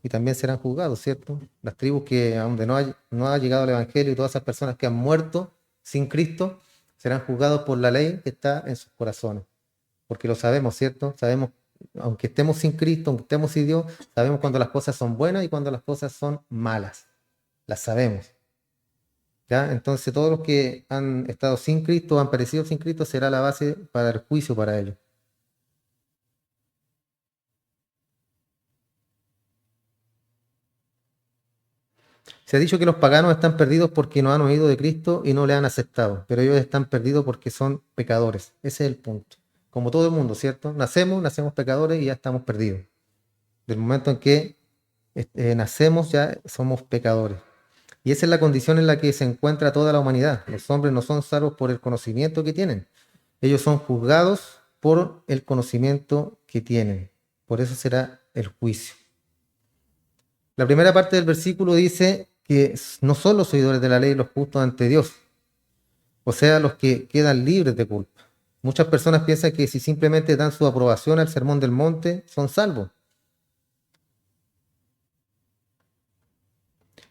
Y también serán juzgados, ¿cierto? Las tribus que, a donde no ha llegado el Evangelio y todas esas personas que han muerto sin Cristo, serán juzgados por la ley que está en sus corazones. Porque lo sabemos, ¿cierto? Sabemos, aunque estemos sin Cristo, aunque estemos sin Dios, sabemos cuando las cosas son buenas y cuando las cosas son malas. Las sabemos. ¿Ya? Entonces todos los que han estado sin Cristo, han perecido sin Cristo, será la base para el juicio para ellos. Se ha dicho que los paganos están perdidos porque no han oído de Cristo y no le han aceptado, pero ellos están perdidos porque son pecadores. Ese es el punto. Como todo el mundo, ¿cierto? Nacemos pecadores y ya estamos perdidos. Del momento en que nacemos ya somos pecadores. Y esa es la condición en la que se encuentra toda la humanidad. Los hombres no son salvos por el conocimiento que tienen. Ellos son juzgados por el conocimiento que tienen. Por eso será el juicio. La primera parte del versículo dice que no son los oidores de la ley los justos ante Dios, o sea, los que quedan libres de culpa. Muchas personas piensan que si simplemente dan su aprobación al sermón del monte, son salvos.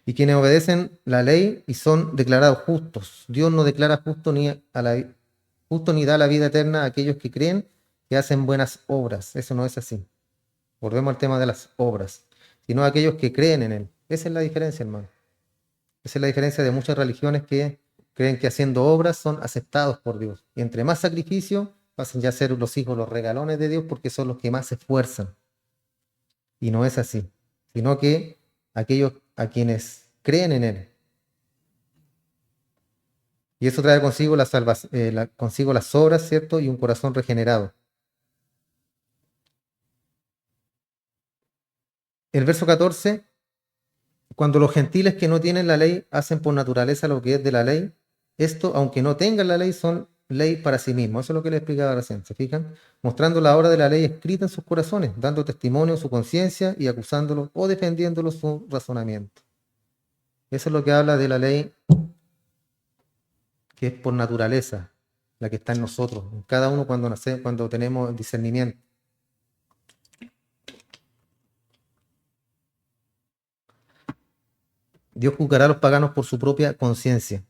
Y quienes obedecen la ley y son declarados justos. Dios no declara justo ni da la vida eterna a aquellos que creen que hacen buenas obras. Eso no es así. Volvemos al tema de las obras, sino a aquellos que creen en Él. Esa es la diferencia, hermano. Esa es la diferencia de muchas religiones que creen que haciendo obras son aceptados por Dios. Y entre más sacrificio, pasan ya a ser los hijos, los regalones de Dios, porque son los que más se esfuerzan. Y no es así, sino que aquellos a quienes creen en Él. Y eso trae consigo consigo las obras, ¿cierto? Y un corazón regenerado. El verso 14, cuando los gentiles que no tienen la ley hacen por naturaleza lo que es de la ley, esto, aunque no tengan la ley, son ley para sí mismos. Eso es lo que les explicaba recién, ¿se fijan? Mostrando la obra de la ley escrita en sus corazones, dando testimonio en su conciencia y acusándolos o defendiéndolos su razonamiento. Eso es lo que habla de la ley que es por naturaleza, la que está en nosotros, en cada uno cuando nace, cuando tenemos discernimiento. Dios juzgará a los paganos por su propia conciencia.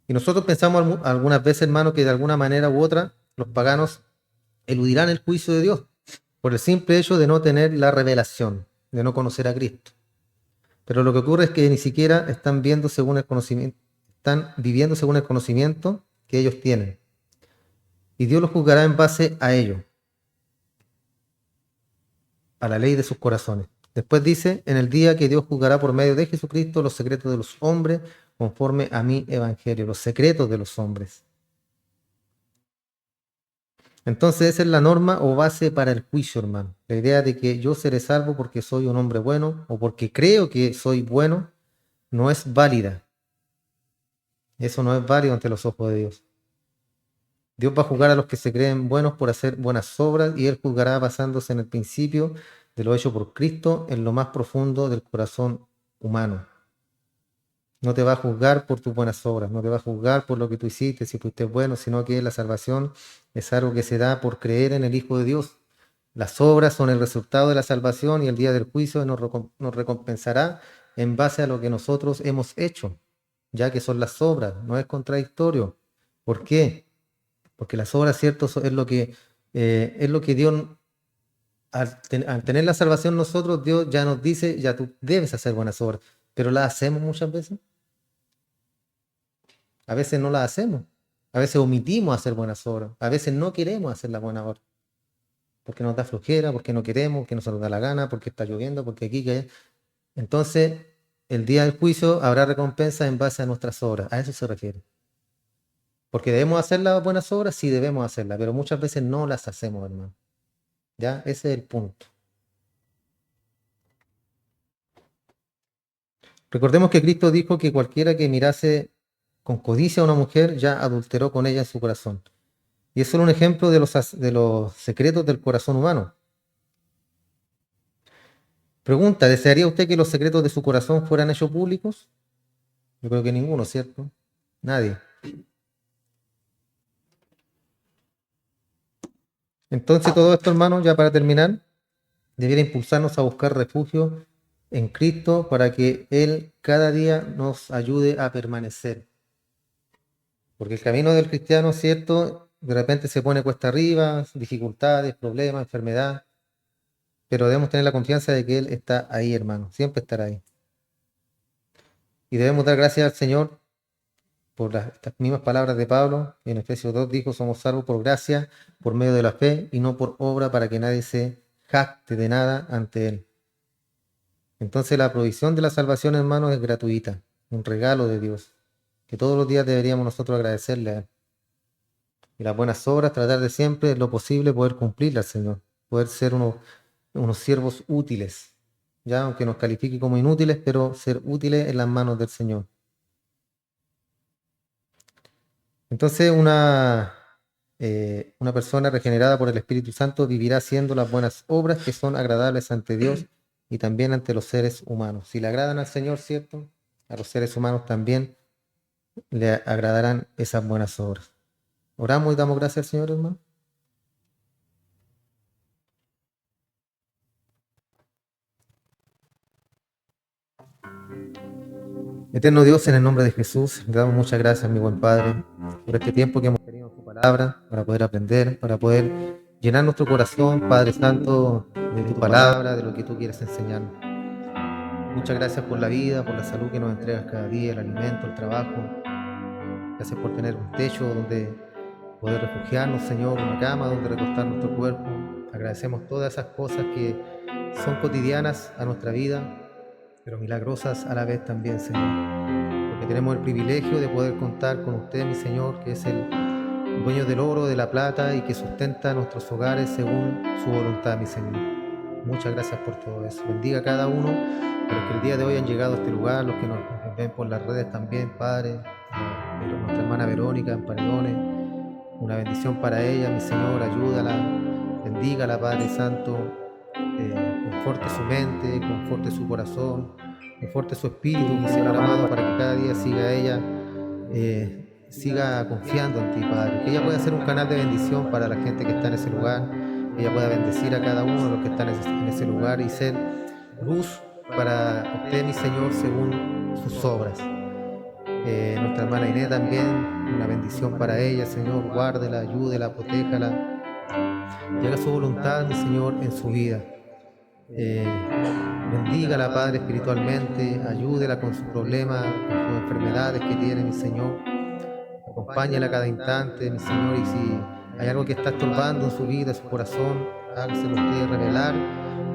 Y nosotros pensamos algunas veces, hermano, que de alguna manera u otra los paganos eludirán el juicio de Dios por el simple hecho de no tener la revelación, de no conocer a Cristo. Pero lo que ocurre es que ni siquiera están viendo según el conocimiento, están viviendo según el conocimiento que ellos tienen. Y Dios los juzgará en base a ello, a la ley de sus corazones. Después dice, en el día que Dios juzgará por medio de Jesucristo los secretos de los hombres conforme a mi evangelio, los secretos de los hombres. Entonces esa es la norma o base para el juicio, hermano. La idea de que yo seré salvo porque soy un hombre bueno o porque creo que soy bueno no es válida. Eso no es válido ante los ojos de Dios. Dios va a juzgar a los que se creen buenos por hacer buenas obras y Él juzgará basándose en el principio de lo hecho por Cristo en lo más profundo del corazón humano. No te va a juzgar por tus buenas obras, no te va a juzgar por lo que tú hiciste, si fuiste bueno, sino que la salvación es algo que se da por creer en el Hijo de Dios. Las obras son el resultado de la salvación y el día del juicio nos recompensará en base a lo que nosotros hemos hecho, ya que son las obras, no es contradictorio. ¿Por qué? Porque las obras, cierto, es lo que Dios, al tener la salvación nosotros, Dios ya nos dice, ya tú debes hacer buenas obras, pero las hacemos muchas veces. A veces no las hacemos. A veces omitimos hacer buenas obras. A veces no queremos hacer las buenas obras. Porque nos da flojera, porque no queremos, porque no se nos da la gana, porque está lloviendo, porque aquí, que allá. Entonces, el día del juicio habrá recompensa en base a nuestras obras. A eso se refiere. Porque debemos hacer las buenas obras, sí debemos hacerlas, pero muchas veces no las hacemos, hermano. ¿Ya? Ese es el punto. Recordemos que Cristo dijo que cualquiera que mirase con codicia a una mujer ya adulteró con ella en su corazón. Y es solo un ejemplo de los secretos del corazón humano. Pregunta, ¿desearía usted que los secretos de su corazón fueran hechos públicos? Yo creo que ninguno, ¿cierto? Nadie. Entonces todo esto, hermano, ya para terminar, debiera impulsarnos a buscar refugio en Cristo para que Él cada día nos ayude a permanecer. Porque el camino del cristiano, ¿cierto? De repente se pone cuesta arriba, dificultades, problemas, enfermedad, pero debemos tener la confianza de que Él está ahí, hermano, siempre estará ahí. Y debemos dar gracias al Señor por estas mismas palabras de Pablo, en Efesios 2 dijo, somos salvos por gracia, por medio de la fe, y no por obra para que nadie se jacte de nada ante Él. Entonces la provisión de la salvación, hermano, es gratuita, un regalo de Dios, que todos los días deberíamos nosotros agradecerle a Él. Y las buenas obras, tratar de siempre, lo posible, poder cumplirlas, Señor, poder ser unos siervos útiles, ya aunque nos califique como inútiles, pero ser útiles en las manos del Señor. Entonces una persona regenerada por el Espíritu Santo vivirá haciendo las buenas obras que son agradables ante Dios y también ante los seres humanos. Si le agradan al Señor, ¿cierto? A los seres humanos también le agradarán esas buenas obras. Oramos y damos gracias al Señor, hermano. Eterno Dios, en el nombre de Jesús, le damos muchas gracias, mi buen Padre, por este tiempo que hemos tenido en tu palabra, para poder aprender, para poder llenar nuestro corazón, Padre Santo, de tu palabra, de lo que tú quieres enseñarnos. Muchas gracias por la vida, por la salud que nos entregas cada día, el alimento, el trabajo. Gracias por tener un techo donde poder refugiarnos, Señor, una cama donde recostar nuestro cuerpo. Agradecemos todas esas cosas que son cotidianas a nuestra vida, pero milagrosas a la vez también, Señor. Porque tenemos el privilegio de poder contar con usted, mi Señor, que es el dueño del oro, de la plata y que sustenta nuestros hogares según su voluntad, mi Señor. Muchas gracias por todo eso. Bendiga a cada uno de los que el día de hoy han llegado a este lugar, los que nos ven por las redes también, Padre. Nuestra hermana Verónica en Paredones, una bendición para ella, mi Señor, ayúdala, bendígala, Padre Santo, conforte su mente, conforte su corazón, conforte su espíritu, mi Señor amado, para que cada día siga ella, siga confiando en ti, Padre, que ella pueda ser un canal de bendición para la gente que está en ese lugar, que ella pueda bendecir a cada uno de los que están en ese lugar y ser luz para usted, mi Señor, según sus obras. Nuestra hermana Inés también, una bendición para ella, Señor, guárdela, ayúdela, protéjala, y haga su voluntad, mi Señor, en su vida. Bendígala, Padre, espiritualmente, ayúdela con sus problemas, con sus enfermedades que tiene, mi Señor. Acompáñala a cada instante, mi Señor, y si hay algo que está estorbando en su vida, en su corazón, hágaselo usted revelar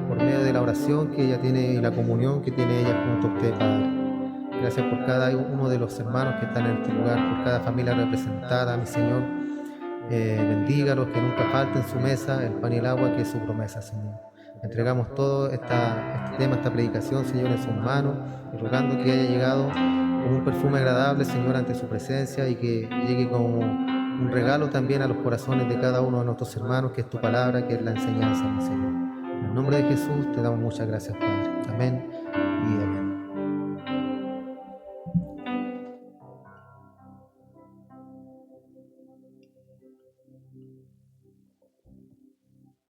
por medio de la oración que ella tiene y la comunión que tiene ella junto a usted, Padre. Gracias por cada uno de los hermanos que están en este lugar, por cada familia representada, mi Señor. Bendígalos, que nunca falte en su mesa el pan y el agua, que es su promesa, Señor. Entregamos todo este tema, esta predicación, Señor, en sus manos, y rogando que haya llegado como un perfume agradable, Señor, ante su presencia, y que llegue como un regalo también a los corazones de cada uno de nuestros hermanos, que es tu palabra, que es la enseñanza, mi Señor. En el nombre de Jesús te damos muchas gracias, Padre. Amén